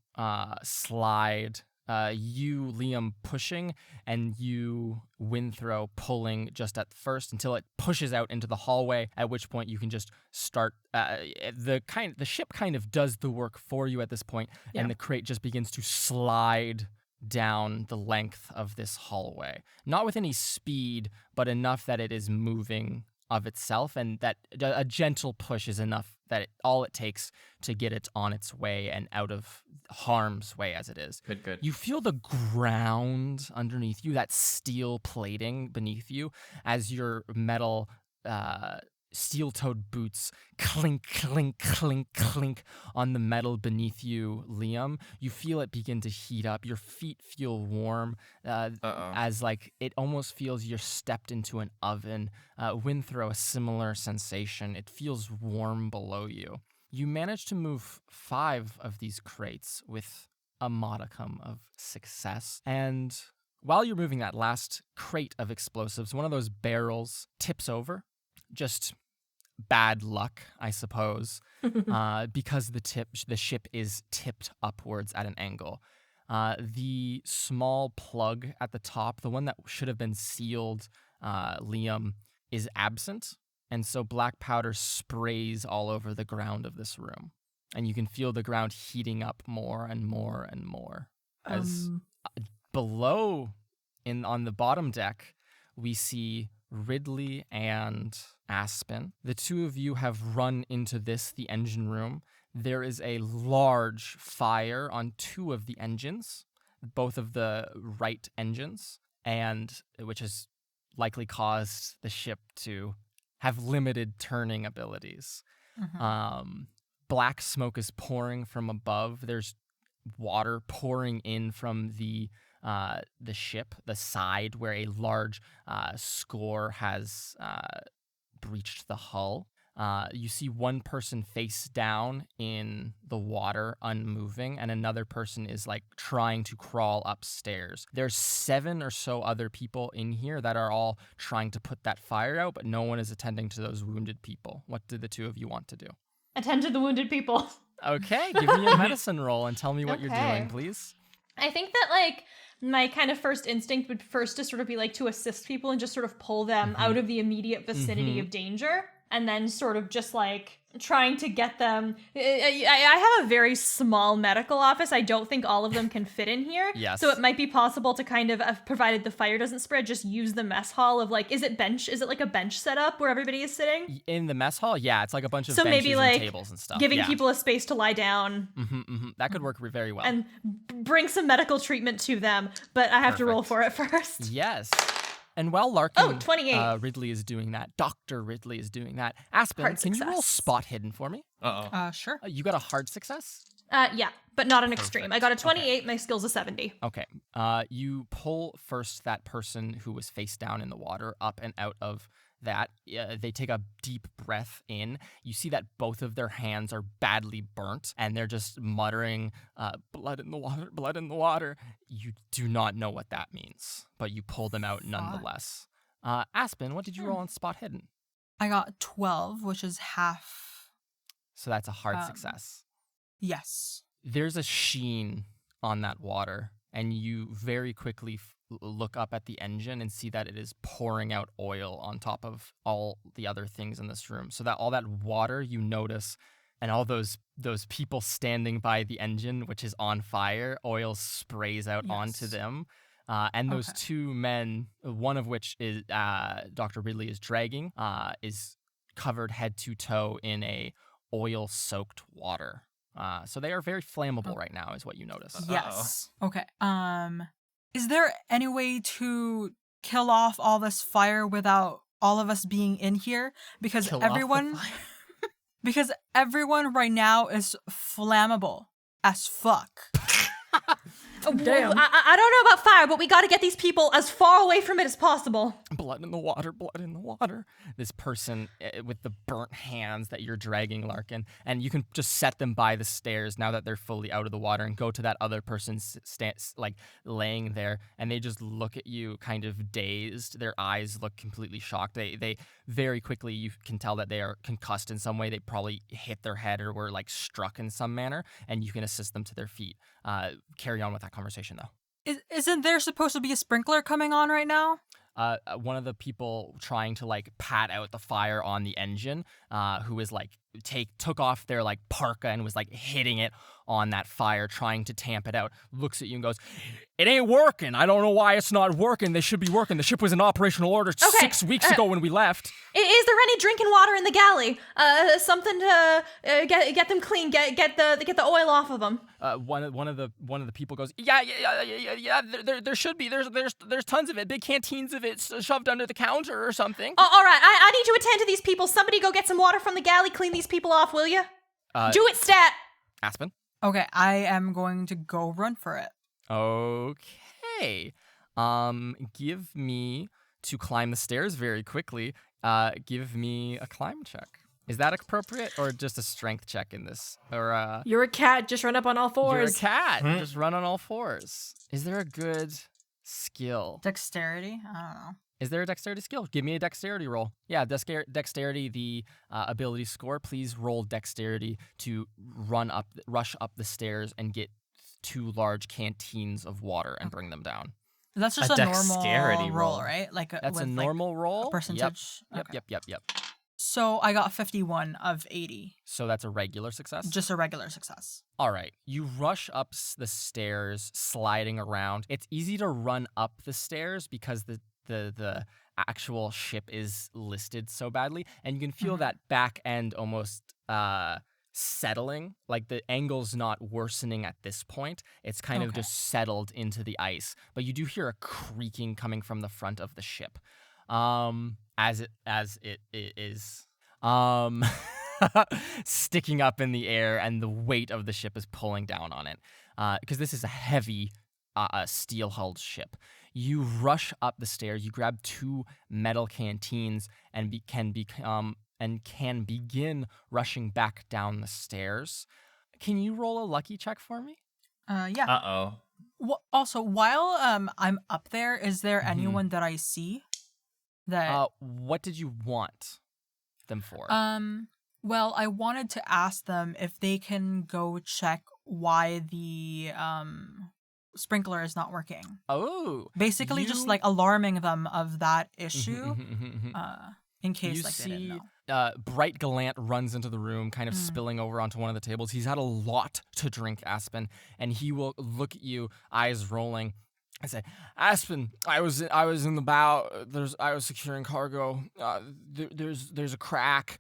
[SPEAKER 2] slide. You, Liam, pushing, and you, Winthrow, pulling just at first until it pushes out into the hallway, at which point you can just start. The ship kind of does the work for you at this point, and the crate just begins to slide down the length of this hallway. Not with any speed, but enough that it is moving of itself, and that a gentle push is enough that all it takes to get it on its way and out of harm's way as it is.
[SPEAKER 3] Good.
[SPEAKER 2] You feel the ground underneath you, that steel plating beneath you, as your metal steel-toed boots clink, clink, clink, clink on the metal beneath you, Liam. You feel it begin to heat up. Your feet feel warm, as like it almost feels you're stepped into an oven. Winthrow, a similar sensation. It feels warm below you. You manage to move 5 of these crates with a modicum of success. And while you're moving that last crate of explosives, one of those barrels tips over. Just bad luck, I suppose, because the ship is tipped upwards at an angle. The small plug at the top, the one that should have been sealed, Liam, is absent, and so black powder sprays all over the ground of this room. And you can feel the ground heating up more and more and more. As below, on the bottom deck, we see Ridley and Aspen. The two of you have run into the engine room. There is a large fire on 2 of the engines, both of the right engines, and which has likely caused the ship to have limited turning abilities. Black smoke is pouring from above. There's water pouring in from the ship, the side where a large score has breached the hull. You see one person face down in the water, unmoving, and another person is like trying to crawl upstairs. There's 7 or so other people in here that are all trying to put that fire out, but no one is attending to those wounded people. What do the two of you want to do?
[SPEAKER 1] Attend to the wounded people.
[SPEAKER 2] Okay, give me a medicine roll and tell me what you're doing, please.
[SPEAKER 1] I think that, like, my kind of first instinct would first to sort of be, like, to assist people and just sort of pull them out of the immediate vicinity of danger. And then sort of just, like, trying to get them... I have a very small medical office. I don't think all of them can fit in here.
[SPEAKER 2] Yes.
[SPEAKER 1] So it might be possible to kind of, provided the fire doesn't spread, just use the mess hall of, like, is it like a bench setup where everybody is sitting?
[SPEAKER 2] In the mess hall? Yeah, it's like a bunch of
[SPEAKER 1] so
[SPEAKER 2] benches
[SPEAKER 1] maybe, like,
[SPEAKER 2] and tables and stuff.
[SPEAKER 1] Giving people a space to lie down.
[SPEAKER 2] That could work very well.
[SPEAKER 1] And bring some medical treatment to them, but I have to roll for it first.
[SPEAKER 2] Yes. And while Larkin
[SPEAKER 1] 28.
[SPEAKER 2] Ridley is doing that, Dr. Ridley is doing that, Aspen,
[SPEAKER 1] Hard
[SPEAKER 2] can you
[SPEAKER 1] success.
[SPEAKER 2] roll spot hidden for me?
[SPEAKER 4] Sure.
[SPEAKER 2] You got a hard success?
[SPEAKER 1] Yeah, but not an extreme. I got a 28, my skill's a 70.
[SPEAKER 2] Okay. You pull first that person who was face down in the water up and out of that. They take a deep breath in. You see that both of their hands are badly burnt, and they're just muttering, blood in the water, blood in the water. You do not know what that means, but you pull them out nonetheless. Aspen, what did you roll on spot hidden?
[SPEAKER 4] I got 12, which is half.
[SPEAKER 2] So that's a hard success.
[SPEAKER 4] Yes.
[SPEAKER 2] There's a sheen on that water, and you very quickly look up at the engine and see that it is pouring out oil on top of all the other things in this room. So that all that water you notice, and all those people standing by the engine, which is on fire, oil sprays out onto them. And those 2 men, one of which is Dr. Ridley is dragging, is covered head to toe in a oil-soaked water. So they are very flammable right now, is what you notice.
[SPEAKER 4] Yes. Okay. Is there any way to kill off all this fire without all of us being in here? Because because everyone right now is flammable as fuck.
[SPEAKER 5] Damn.
[SPEAKER 1] I don't know about fire, but we gotta get these people as far away from it as possible.
[SPEAKER 2] Blood in the water, blood in the water. This person with the burnt hands that you're dragging, Larkin, and you can just set them by the stairs now that they're fully out of the water and go to that other person like laying there, and they just look at you kind of dazed. Their eyes look completely shocked. They very quickly, you can tell that they are concussed in some way. They probably hit their head or were like struck in some manner, and you can assist them to their feet. Carry on with that conversation, though.
[SPEAKER 4] Isn't there supposed to be a sprinkler coming on right now?
[SPEAKER 2] One of the people trying to like pat out the fire on the engine, who is like took off their like parka and was like hitting it on that fire, trying to tamp it out, looks at you and goes, "It ain't working. I don't know why it's not working. They should be working. The ship was in operational order 6 weeks ago when we left."
[SPEAKER 1] Is there any drinking water in the galley? Something to get them clean. Get the oil off of them.
[SPEAKER 2] One of the people goes, "Yeah. There should be. There's tons of it. Big canteens of it shoved under the counter or something."
[SPEAKER 1] Oh, all right. I need to attend to these people. Somebody go get some water from the galley. Clean these people off, will you? Do it, stat.
[SPEAKER 2] Aspen.
[SPEAKER 4] Okay, I am going to go run for it.
[SPEAKER 2] Okay. Give me to climb the stairs very quickly. Give me a climb check. Is that appropriate or just a strength check in this? Or
[SPEAKER 5] You're a cat. Just run up on all fours.
[SPEAKER 2] You're a cat. Just run on all fours. Is there a good skill?
[SPEAKER 4] Dexterity? I don't know.
[SPEAKER 2] Is there a dexterity skill? Give me a dexterity roll. Yeah, dexterity, the ability score. Please roll dexterity to rush up the stairs and get 2 large canteens of water and bring them down.
[SPEAKER 4] That's just
[SPEAKER 3] A
[SPEAKER 4] a
[SPEAKER 3] dexterity
[SPEAKER 4] normal roll, right? Like
[SPEAKER 2] That's a
[SPEAKER 4] with,
[SPEAKER 2] normal roll.
[SPEAKER 4] a percentage.
[SPEAKER 2] Yep.
[SPEAKER 4] Okay.
[SPEAKER 2] Yep.
[SPEAKER 4] So I got 51 of 80.
[SPEAKER 2] So that's a regular success?
[SPEAKER 4] Just a regular success.
[SPEAKER 2] All right. You rush up the stairs, sliding around. It's easy to run up the stairs because the actual ship is listed so badly, and you can feel that back end almost settling. Like the angle's not worsening at this point. It's kind of just settled into the ice. But you do hear a creaking coming from the front of the ship. As it is sticking up in the air, and the weight of the ship is pulling down on it. Because this is a heavy steel-hulled ship. You rush up the stairs. You grab 2 metal canteens and can begin rushing back down the stairs. Can you roll a lucky check for me?
[SPEAKER 4] Yeah.
[SPEAKER 3] Uh-oh.
[SPEAKER 4] Also, while I'm up there, is there anyone that I see? That
[SPEAKER 2] what did you want them for?
[SPEAKER 4] Well, I wanted to ask them if they can go check why the sprinkler is not working.
[SPEAKER 2] Oh.
[SPEAKER 4] Basically just like alarming them of that issue in case they didn't know.
[SPEAKER 2] Bright Gallant runs into the room, kind of spilling over onto one of the tables. He's had a lot to drink, Aspen, and he will look at you, eyes rolling. I say, "Aspen, I was in the bow. I was securing cargo. There's a crack.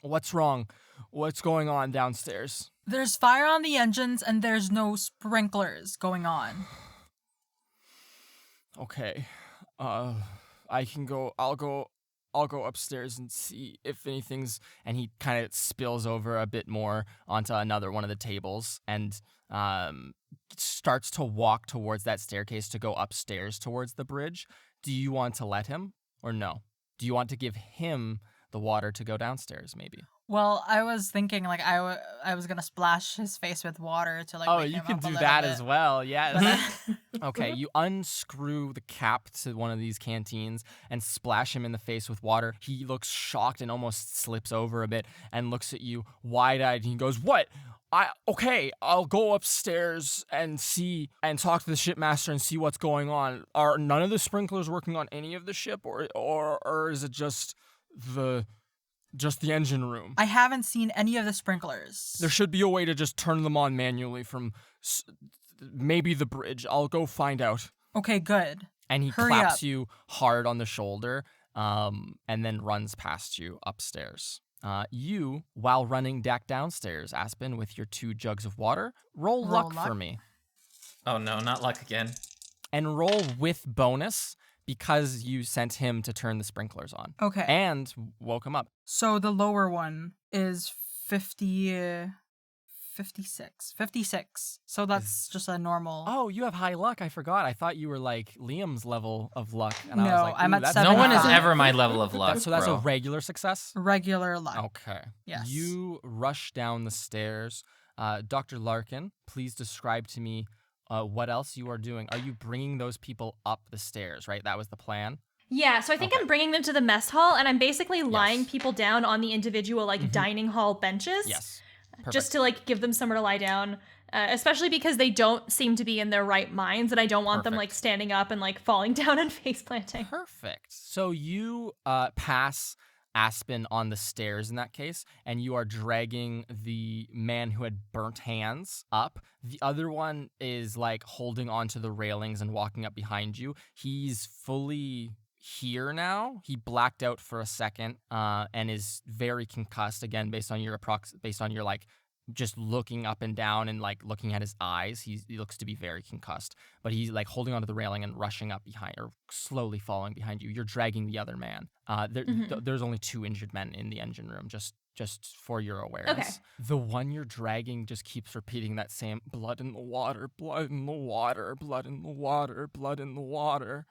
[SPEAKER 2] What's wrong? What's going on downstairs?"
[SPEAKER 4] There's fire on the engines and there's no sprinklers going on.
[SPEAKER 2] Okay. I can go. I'll go upstairs and see if anything's. And he kind of spills over a bit more onto another one of the tables and starts to walk towards that staircase to go upstairs towards the bridge. Do you want to let him or no? Do you want to give him the water to go downstairs maybe?
[SPEAKER 4] Well, I was thinking like I was gonna splash his face with water to like.
[SPEAKER 2] Oh,
[SPEAKER 4] wake
[SPEAKER 2] you
[SPEAKER 4] him
[SPEAKER 2] can
[SPEAKER 4] up a
[SPEAKER 2] do
[SPEAKER 4] little
[SPEAKER 2] that
[SPEAKER 4] bit.
[SPEAKER 2] as well. Yes. Okay, you unscrew the cap to one of these canteens and splash him in the face with water. He looks shocked and almost slips over a bit and looks at you wide-eyed. And he goes, "What? I'll go upstairs and see and talk to the shipmaster and see what's going on. Are none of the sprinklers working on any of the ship, or is it just the engine room?"
[SPEAKER 4] I haven't seen any of the sprinklers.
[SPEAKER 2] There should be a way to just turn them on manually from maybe the bridge. I'll go find out.
[SPEAKER 4] Okay, good.
[SPEAKER 2] And he
[SPEAKER 4] Hurry
[SPEAKER 2] claps
[SPEAKER 4] up.
[SPEAKER 2] you hard on the shoulder, and then runs past you upstairs. You, while running back downstairs, Aspen, with your 2 jugs of water, roll luck for me.
[SPEAKER 3] Oh no, not luck again.
[SPEAKER 2] And roll with bonus because you sent him to turn the sprinklers on.
[SPEAKER 4] Okay.
[SPEAKER 2] And woke him up.
[SPEAKER 4] So the lower one is 56. So that's just a normal.
[SPEAKER 2] Oh, you have high luck. I forgot. I thought you were like Liam's level of luck. And I
[SPEAKER 4] No,
[SPEAKER 2] was like,
[SPEAKER 4] I'm
[SPEAKER 2] ooh,
[SPEAKER 4] at
[SPEAKER 2] that's
[SPEAKER 4] 75.
[SPEAKER 3] No one is
[SPEAKER 4] 75.
[SPEAKER 3] ever my level of luck.
[SPEAKER 2] So that's
[SPEAKER 3] bro.
[SPEAKER 2] a regular success?
[SPEAKER 4] Regular luck.
[SPEAKER 2] Okay.
[SPEAKER 4] Yes.
[SPEAKER 2] You rush down the stairs. Dr. Larkin, please describe to me what else you are doing. Are you bringing those people up the stairs, right? That was the plan?
[SPEAKER 1] Yeah, so I think I'm bringing them to the mess hall, and I'm basically lying people down on the individual dining hall benches.
[SPEAKER 2] Yes. Perfect.
[SPEAKER 1] Just to give them somewhere to lie down, especially because they don't seem to be in their right minds, and I don't want them
[SPEAKER 2] Perfect.
[SPEAKER 1] standing up and falling down and face planting.
[SPEAKER 2] Perfect. So you pass Aspen on the stairs in that case, and you are dragging the man who had burnt hands up. The other one is like holding onto the railings and walking up behind you. He's fully here now. He blacked out for a second and is very concussed again based on your like just looking up and down and like looking at his eyes. He looks to be very concussed, but he's like holding onto the railing and rushing up behind or slowly following behind you. You're dragging the other man. There's only 2 injured men in the engine room, just for your awareness.
[SPEAKER 1] Okay.
[SPEAKER 2] The one you're dragging just keeps repeating that same blood in the water, blood in the water, blood in the water, blood in the water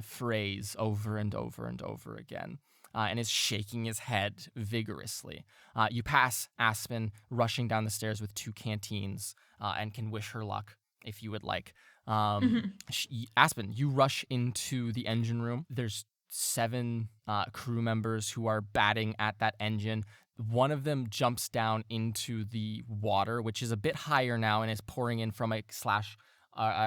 [SPEAKER 2] phrase over and over and over again. And is shaking his head vigorously. You pass Aspen rushing down the stairs with 2 canteens and can wish her luck if you would like. Aspen, you rush into the engine room. There's 7 crew members who are batting at that engine. One of them jumps down into the water, which is a bit higher now and is pouring in from a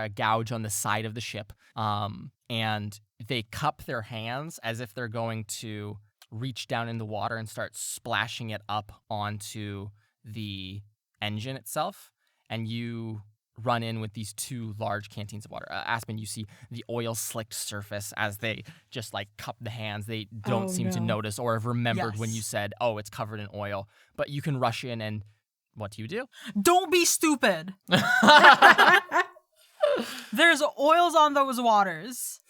[SPEAKER 2] gouge on the side of the ship. And they cup their hands as if they're going to reach down in the water and start splashing it up onto the engine itself. And you run in with these 2 large canteens of water. Aspen, you see the oil-slicked surface as they just like cup the hands. They don't seem to notice or have remembered when you said, oh, it's covered in oil. But you can rush in and what do?
[SPEAKER 4] Don't be stupid. There's oils on those waters.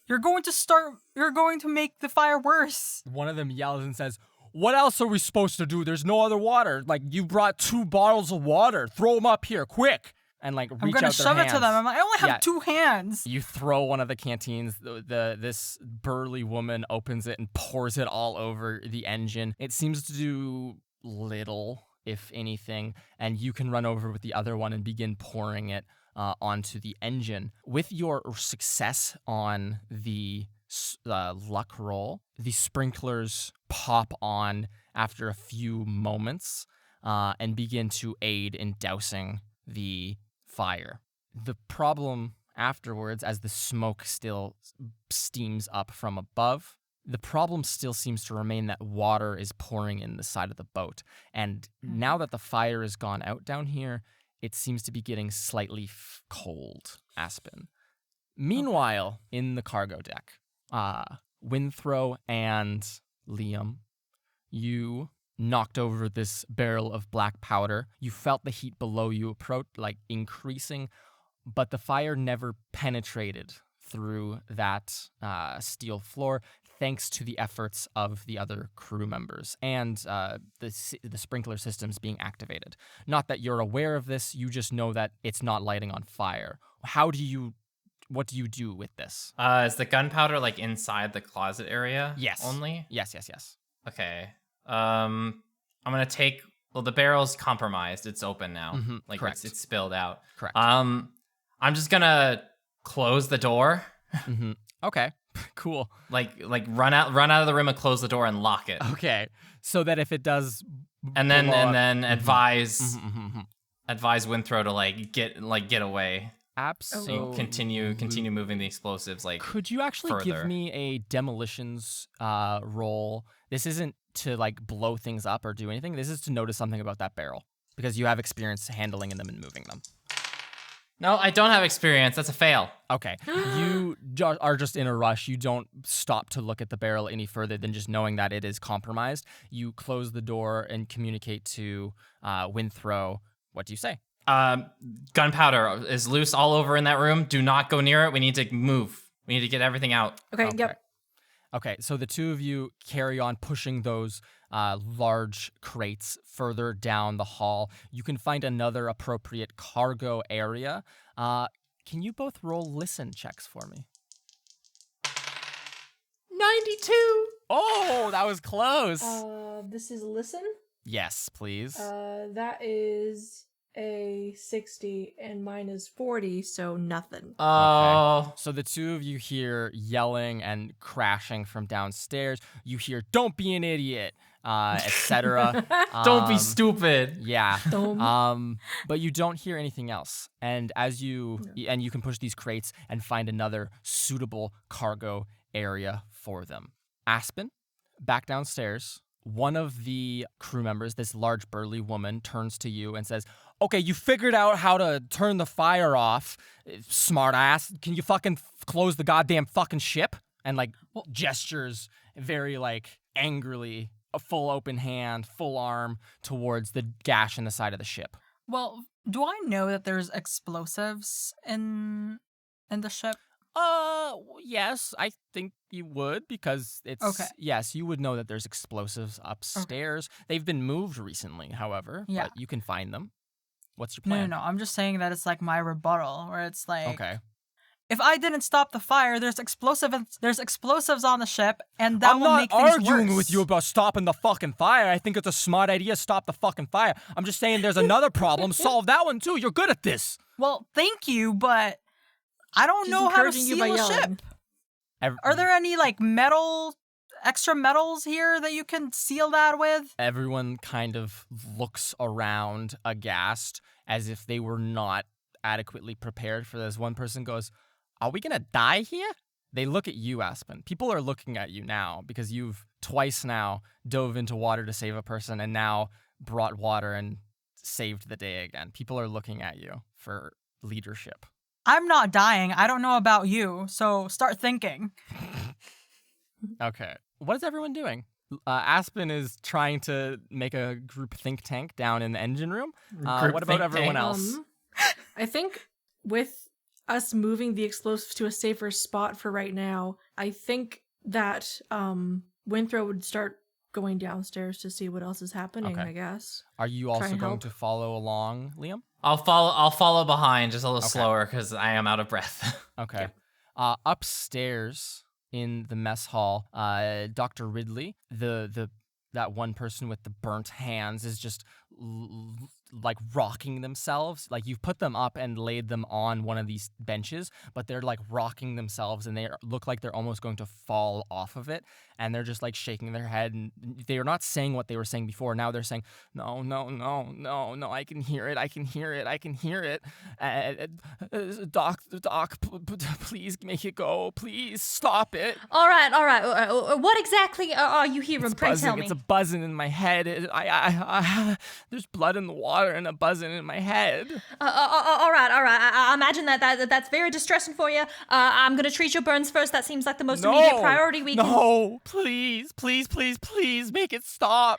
[SPEAKER 4] You're going to make the fire worse.
[SPEAKER 2] One of them yells and says, what else are we supposed to do? There's no other water. Like, you brought 2 bottles of water. Throw them up here, quick. And like, reach out their hands.
[SPEAKER 4] I'm going to shove it to them. I'm like, I only have 2 hands.
[SPEAKER 2] You throw one of the canteens. This burly woman opens it and pours it all over the engine. It seems to do little, if anything. And you can run over with the other one and begin pouring it onto the engine. With your success on the luck roll, the sprinklers pop on after a few moments and begin to aid in dousing the fire. The problem afterwards, as the smoke still steams up from above, the problem still seems to remain that water is pouring in the side of the boat. And now that the fire has gone out down here, it seems to be getting slightly cold, Aspen. Meanwhile, in the cargo deck, Winthrow and Liam, you knocked over this barrel of black powder. You felt the heat below you approach, like increasing, but the fire never penetrated through that steel floor, thanks to the efforts of the other crew members and the sprinkler systems being activated. Not that you're aware of this, you just know that it's not lighting on fire. What do you do with this?
[SPEAKER 3] Is the gunpowder like inside the closet area?
[SPEAKER 2] Yes.
[SPEAKER 3] Only?
[SPEAKER 2] Yes.
[SPEAKER 3] Okay. I'm gonna take. Well, the barrel's compromised. It's open now.
[SPEAKER 2] Mm-hmm.
[SPEAKER 3] Like
[SPEAKER 2] Correct.
[SPEAKER 3] it's spilled out.
[SPEAKER 2] Correct.
[SPEAKER 3] I'm just gonna close the door.
[SPEAKER 2] Mm-hmm. Okay. Cool.
[SPEAKER 3] Like run out of the room and close the door and lock it.
[SPEAKER 2] Okay. So that if it does,
[SPEAKER 3] and then
[SPEAKER 2] mm-hmm.
[SPEAKER 3] advise
[SPEAKER 2] Mm-hmm.
[SPEAKER 3] advise Winthrow to get away.
[SPEAKER 2] Absolutely.
[SPEAKER 3] Continue moving the explosives. Like,
[SPEAKER 2] could you actually
[SPEAKER 3] further.
[SPEAKER 2] give me a demolitions roll? This isn't to like blow things up or do anything. This is to notice something about that barrel because you have experience handling them and moving them.
[SPEAKER 3] No, I don't have experience. That's a fail.
[SPEAKER 2] Okay. You are just in a rush. You don't stop to look at the barrel any further than just knowing that it is compromised. You close the door and communicate to Winthrow. What do you say?
[SPEAKER 3] Gunpowder is loose all over in that room. Do not go near it. We need to move. We need to get everything out.
[SPEAKER 5] Okay, yep.
[SPEAKER 2] Okay, so the 2 of you carry on pushing those large crates further down the hall. You can find another appropriate cargo area. Can you both roll listen checks for me?
[SPEAKER 5] 92.
[SPEAKER 2] Oh, that was close.
[SPEAKER 5] This is listen.
[SPEAKER 2] Yes, please.
[SPEAKER 5] That is a 60 and mine is 40, so nothing.
[SPEAKER 3] Oh.
[SPEAKER 2] Okay. So the 2 of you hear yelling and crashing from downstairs. You hear, "Don't be an idiot," etc.
[SPEAKER 3] Don't be stupid.
[SPEAKER 2] Yeah.
[SPEAKER 5] Dumb.
[SPEAKER 2] But you don't hear anything else. And you can push these crates and find another suitable cargo area for them. Aspen, back downstairs, one of the crew members, this large burly woman, turns to you and says, okay, you figured out how to turn the fire off, smart ass. Can you fucking close the goddamn fucking ship? And like gestures very like angrily, a full open hand, full arm towards the gash in the side of the ship.
[SPEAKER 4] Well, do I know that there's explosives in the ship?
[SPEAKER 2] Yes, I think you would, because it's...
[SPEAKER 4] Okay.
[SPEAKER 2] Yes, you would know that there's explosives upstairs. Okay. They've been moved recently, however, but you can find them. What's your plan?
[SPEAKER 4] No. I'm just saying that it's like my rebuttal, where it's like...
[SPEAKER 2] Okay.
[SPEAKER 4] If I didn't stop the fire, there's explosives on the ship, and that will make things worse.
[SPEAKER 2] I'm not arguing with you about stopping the fucking fire. I think it's a smart idea to stop the fucking fire. I'm just saying there's another problem. Solve that one, too. You're good at this.
[SPEAKER 4] Well, thank you, but I don't know how to seal a ship. Are there any, like, extra metals here that you can seal that with?
[SPEAKER 2] Everyone kind of looks around aghast as if they were not adequately prepared for this. One person goes, are we gonna die here? They look at you, Aspen. People are looking at you now because you've twice now dove into water to save a person and now brought water and saved the day again. People are looking at you for leadership.
[SPEAKER 4] I'm not dying. I don't know about you, so start thinking.
[SPEAKER 2] Okay. What is everyone doing? Aspen is trying to make a group think tank down in the engine room. What about everyone else?
[SPEAKER 5] I think with us moving the explosives to a safer spot for right now, I think that Winthrow would start going downstairs to see what else is happening, I guess.
[SPEAKER 2] Are you also going to follow along, Liam?
[SPEAKER 3] I'll follow behind just a little slower because I am out of breath.
[SPEAKER 2] Okay. Upstairs in the mess hall, Dr. Ridley, that one person with the burnt hands, is just like rocking themselves. Like you've put them up and laid them on one of these benches, but they're like rocking themselves and they look like they're almost going to fall off of it. And they're just like shaking their head, and they are not saying what they were saying before. Now they're saying, no, I can hear it. Doc, please make it go. Please stop it.
[SPEAKER 1] All right. What exactly are you hearing? Pray tell me.
[SPEAKER 2] It's a buzzing in my head. I there's blood in the water and a buzzing in my head.
[SPEAKER 1] All right. I imagine that's very distressing for you. I'm gonna treat your burns first. That seems like the most immediate priority we can.
[SPEAKER 2] No, please, make it stop.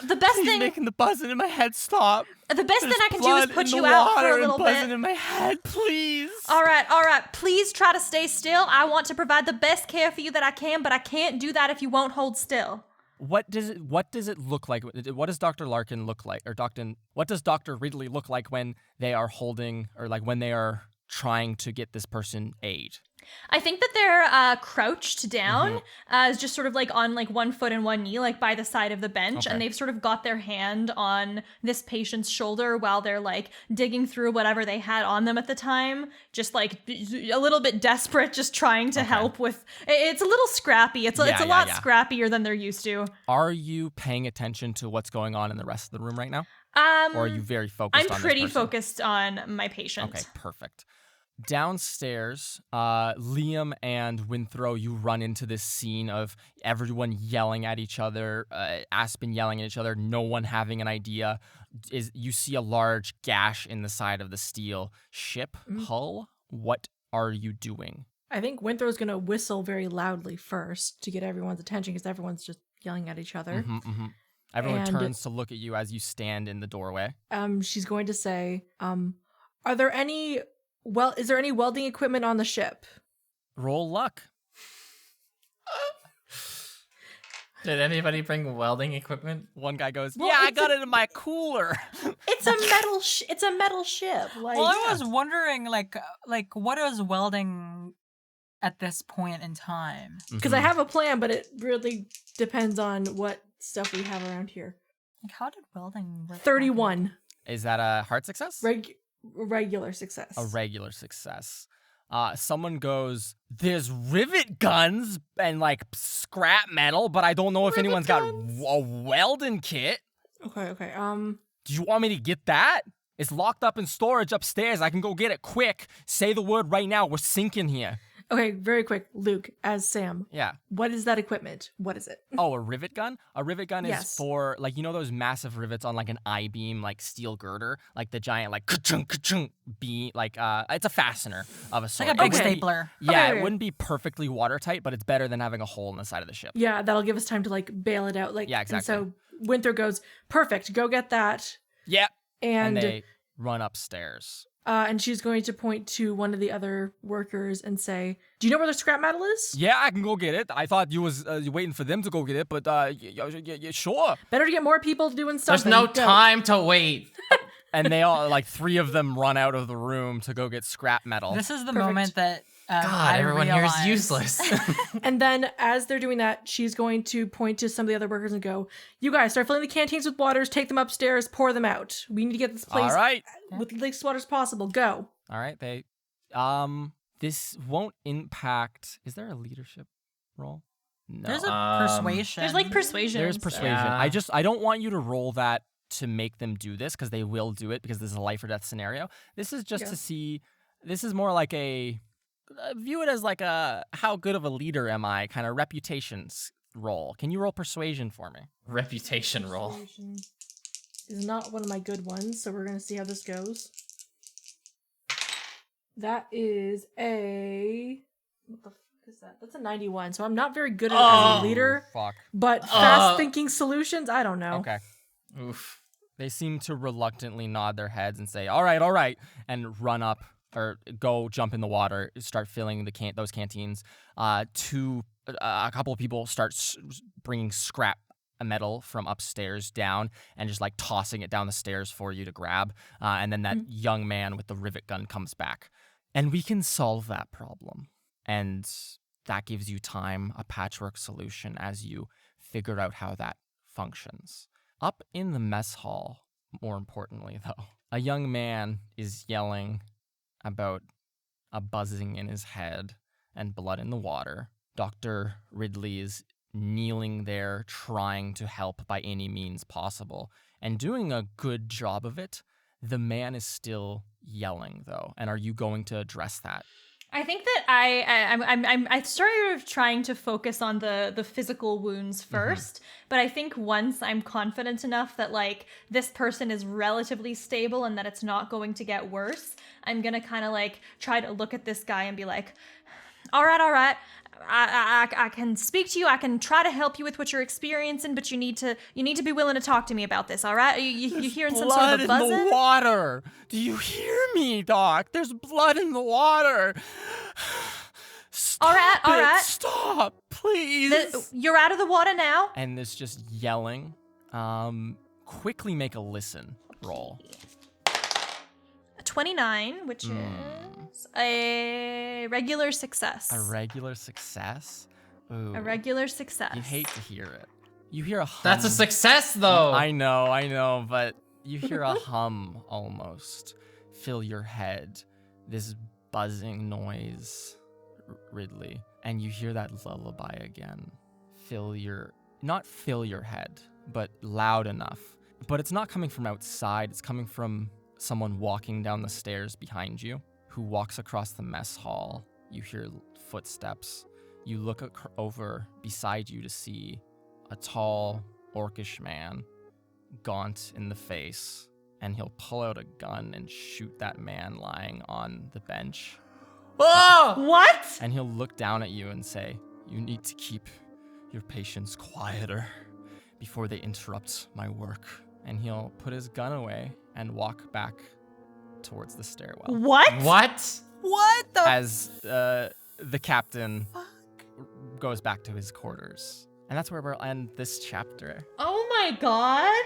[SPEAKER 1] The best
[SPEAKER 2] Please
[SPEAKER 1] thing,
[SPEAKER 2] making the buzzing in my head stop.
[SPEAKER 1] The best thing I can do is put you out for a little bit.
[SPEAKER 2] Buzzing in my head, please.
[SPEAKER 1] All right. Please try to stay still. I want to provide the best care for you that I can, but I can't do that if you won't hold still.
[SPEAKER 2] What does it look like? What does Dr. Larkin look like, or what does Dr. Ridley look like when they are holding, or like when they are trying to get this person aid?
[SPEAKER 1] I think that they're crouched down, just sort of like on like one foot and one knee, like by the side of the bench, and they've sort of got their hand on this patient's shoulder while they're like digging through whatever they had on them at the time, just like a little bit desperate, just trying to help with. It's a little scrappy. It's a lot scrappier than they're used to.
[SPEAKER 2] Are you paying attention to what's going on in the rest of the room right now? Or are you very focused on this person?
[SPEAKER 1] I'm pretty focused on my patient.
[SPEAKER 2] Okay, perfect. Downstairs, Liam and Winthrow, you run into this scene of everyone yelling at each other, Aspen yelling at each other, no one having an idea. You see a large gash in the side of the steel ship hull. What are you doing?
[SPEAKER 5] I think Winthrow's going to whistle very loudly first to get everyone's attention because everyone's just yelling at each other.
[SPEAKER 2] Everyone turns to look at you as you stand in the doorway.
[SPEAKER 5] She's going to say, is there any welding equipment on the ship?
[SPEAKER 2] Roll luck.
[SPEAKER 3] Did anybody bring welding equipment?
[SPEAKER 2] One guy goes, I got it in my cooler.
[SPEAKER 5] It's a metal ship. Like,
[SPEAKER 4] well, I was wondering, like what is welding at this point in time?
[SPEAKER 5] Because I have a plan, but it really depends on what stuff we have around here.
[SPEAKER 4] Like, how did welding work?
[SPEAKER 5] 31.
[SPEAKER 2] Is that a hard success?
[SPEAKER 5] Regular success.
[SPEAKER 2] A regular success. Someone goes, there's rivet guns and like scrap metal, but I don't know if anyone's got a welding kit.
[SPEAKER 5] Okay.
[SPEAKER 2] Do you want me to get that? It's locked up in storage upstairs. I can go get it quick. Say the word right now. We're sinking here.
[SPEAKER 5] Okay, very quick. Luke, as Sam,
[SPEAKER 2] Yeah.
[SPEAKER 5] what is that equipment? What is it?
[SPEAKER 2] Oh, a rivet gun? A rivet gun
[SPEAKER 5] Yes.
[SPEAKER 2] is for, like, you know those massive rivets on, like, an I-beam, like, steel girder? Like, the giant, like, ka-chung, ka-chung beam, like, it's a fastener of a
[SPEAKER 4] It's
[SPEAKER 2] sort.
[SPEAKER 4] like a big
[SPEAKER 2] It wouldn't be-
[SPEAKER 4] stapler.
[SPEAKER 2] Yeah,
[SPEAKER 5] Okay.
[SPEAKER 2] it wouldn't be perfectly watertight, but it's better than having a hole in the side of the ship.
[SPEAKER 5] Yeah, that'll give us time to like bail it out. Like,
[SPEAKER 2] Yeah, exactly.
[SPEAKER 5] And so Winthrop goes, perfect, go get that.
[SPEAKER 2] Yep. And
[SPEAKER 5] And
[SPEAKER 2] they run upstairs.
[SPEAKER 5] and she's going to point to one of the other workers and say, do you know where the scrap metal is?
[SPEAKER 2] Yeah, I can go get it. I thought you was waiting for them to go get it, but sure.
[SPEAKER 5] Better to get more people doing
[SPEAKER 3] There's
[SPEAKER 5] something.
[SPEAKER 3] no
[SPEAKER 5] Go.
[SPEAKER 3] time to wait.
[SPEAKER 2] And they all, like, 3 of them run out of the room to go get scrap metal.
[SPEAKER 4] This is the
[SPEAKER 5] Perfect.
[SPEAKER 4] moment that
[SPEAKER 3] God,
[SPEAKER 4] I
[SPEAKER 3] everyone here is
[SPEAKER 4] realized-
[SPEAKER 3] useless.
[SPEAKER 5] And then as they're doing that, she's going to point to some of the other workers and go, you guys start filling the canteens with waters, take them upstairs, pour them out. We need to get this place
[SPEAKER 2] All right.
[SPEAKER 5] with the least water as possible. Go.
[SPEAKER 2] All right, they this won't impact. Is there a leadership role? No.
[SPEAKER 4] There's a persuasion.
[SPEAKER 1] There's like persuasion.
[SPEAKER 2] There's
[SPEAKER 1] and
[SPEAKER 2] persuasion.
[SPEAKER 3] Yeah.
[SPEAKER 2] I don't want you to roll that to make them do this because they will do it because this is a life or death scenario. This is just
[SPEAKER 5] Yeah.
[SPEAKER 2] to see. This is more like a view it as like a how good of a leader am I kind of reputations roll. Can you roll persuasion for me?
[SPEAKER 3] Reputation roll.
[SPEAKER 5] Persuasion is not one of my good ones, so we're going to see how this goes. That is a... What the fuck is that? That's a 91, so I'm not very good at it as a leader.
[SPEAKER 2] Fuck.
[SPEAKER 5] But fast-thinking solutions, I don't know.
[SPEAKER 2] Okay.
[SPEAKER 3] Oof.
[SPEAKER 2] They seem to reluctantly nod their heads and say, all right, and run up or go jump in the water, start filling those canteens. A couple of people start bringing scrap metal from upstairs down and just like tossing it down the stairs for you to grab. And then that young man with the rivet gun comes back. And we can solve that problem. And that gives you time, a patchwork solution as you figure out how that functions. Up in the mess hall, more importantly, though, a young man is yelling about a buzzing in his head and blood in the water. Dr. Ridley is kneeling there trying to help by any means possible and doing a good job of it. The man is still yelling, though. And are you going to address that?
[SPEAKER 1] I think that I started trying to focus on the physical wounds first, but I think once I'm confident enough that like this person is relatively stable and that it's not going to get worse, I'm gonna kind of like try to look at this guy and be like, all right. I can speak to you. I can try to help you with what you're experiencing, but you need to be willing to talk to me about this. All right? You hearing some sort of a
[SPEAKER 2] blood in
[SPEAKER 1] buzzing?
[SPEAKER 2] the water. Do you hear me, Doc? There's blood in the water. Stop
[SPEAKER 1] All right.
[SPEAKER 2] Stop, please.
[SPEAKER 1] You're out of the water now.
[SPEAKER 2] And this just yelling. Quickly make a listen roll.
[SPEAKER 1] 29, which is a regular success.
[SPEAKER 2] A regular success. Ooh,
[SPEAKER 1] A regular success.
[SPEAKER 2] you hate to hear it. You hear a hum.
[SPEAKER 3] That's a success, though.
[SPEAKER 2] I know, but you hear a hum almost fill your head. This buzzing noise, Ridley. And you hear that lullaby again. Not fill your head, but loud enough. But it's not coming from outside, it's coming from someone walking down the stairs behind you, who walks across the mess hall. You hear footsteps. You look over beside you to see a tall, orcish man, gaunt in the face, and he'll pull out a gun and shoot that man lying on the bench.
[SPEAKER 3] Oh!
[SPEAKER 1] What?
[SPEAKER 2] And he'll look down at you and say, "You need to keep your patients quieter before they interrupt my work." And he'll put his gun away and walk back towards the stairwell.
[SPEAKER 1] What?
[SPEAKER 3] What?
[SPEAKER 4] What the
[SPEAKER 2] As the captain goes back to his quarters. And that's where we'll end this chapter.
[SPEAKER 1] Oh my god.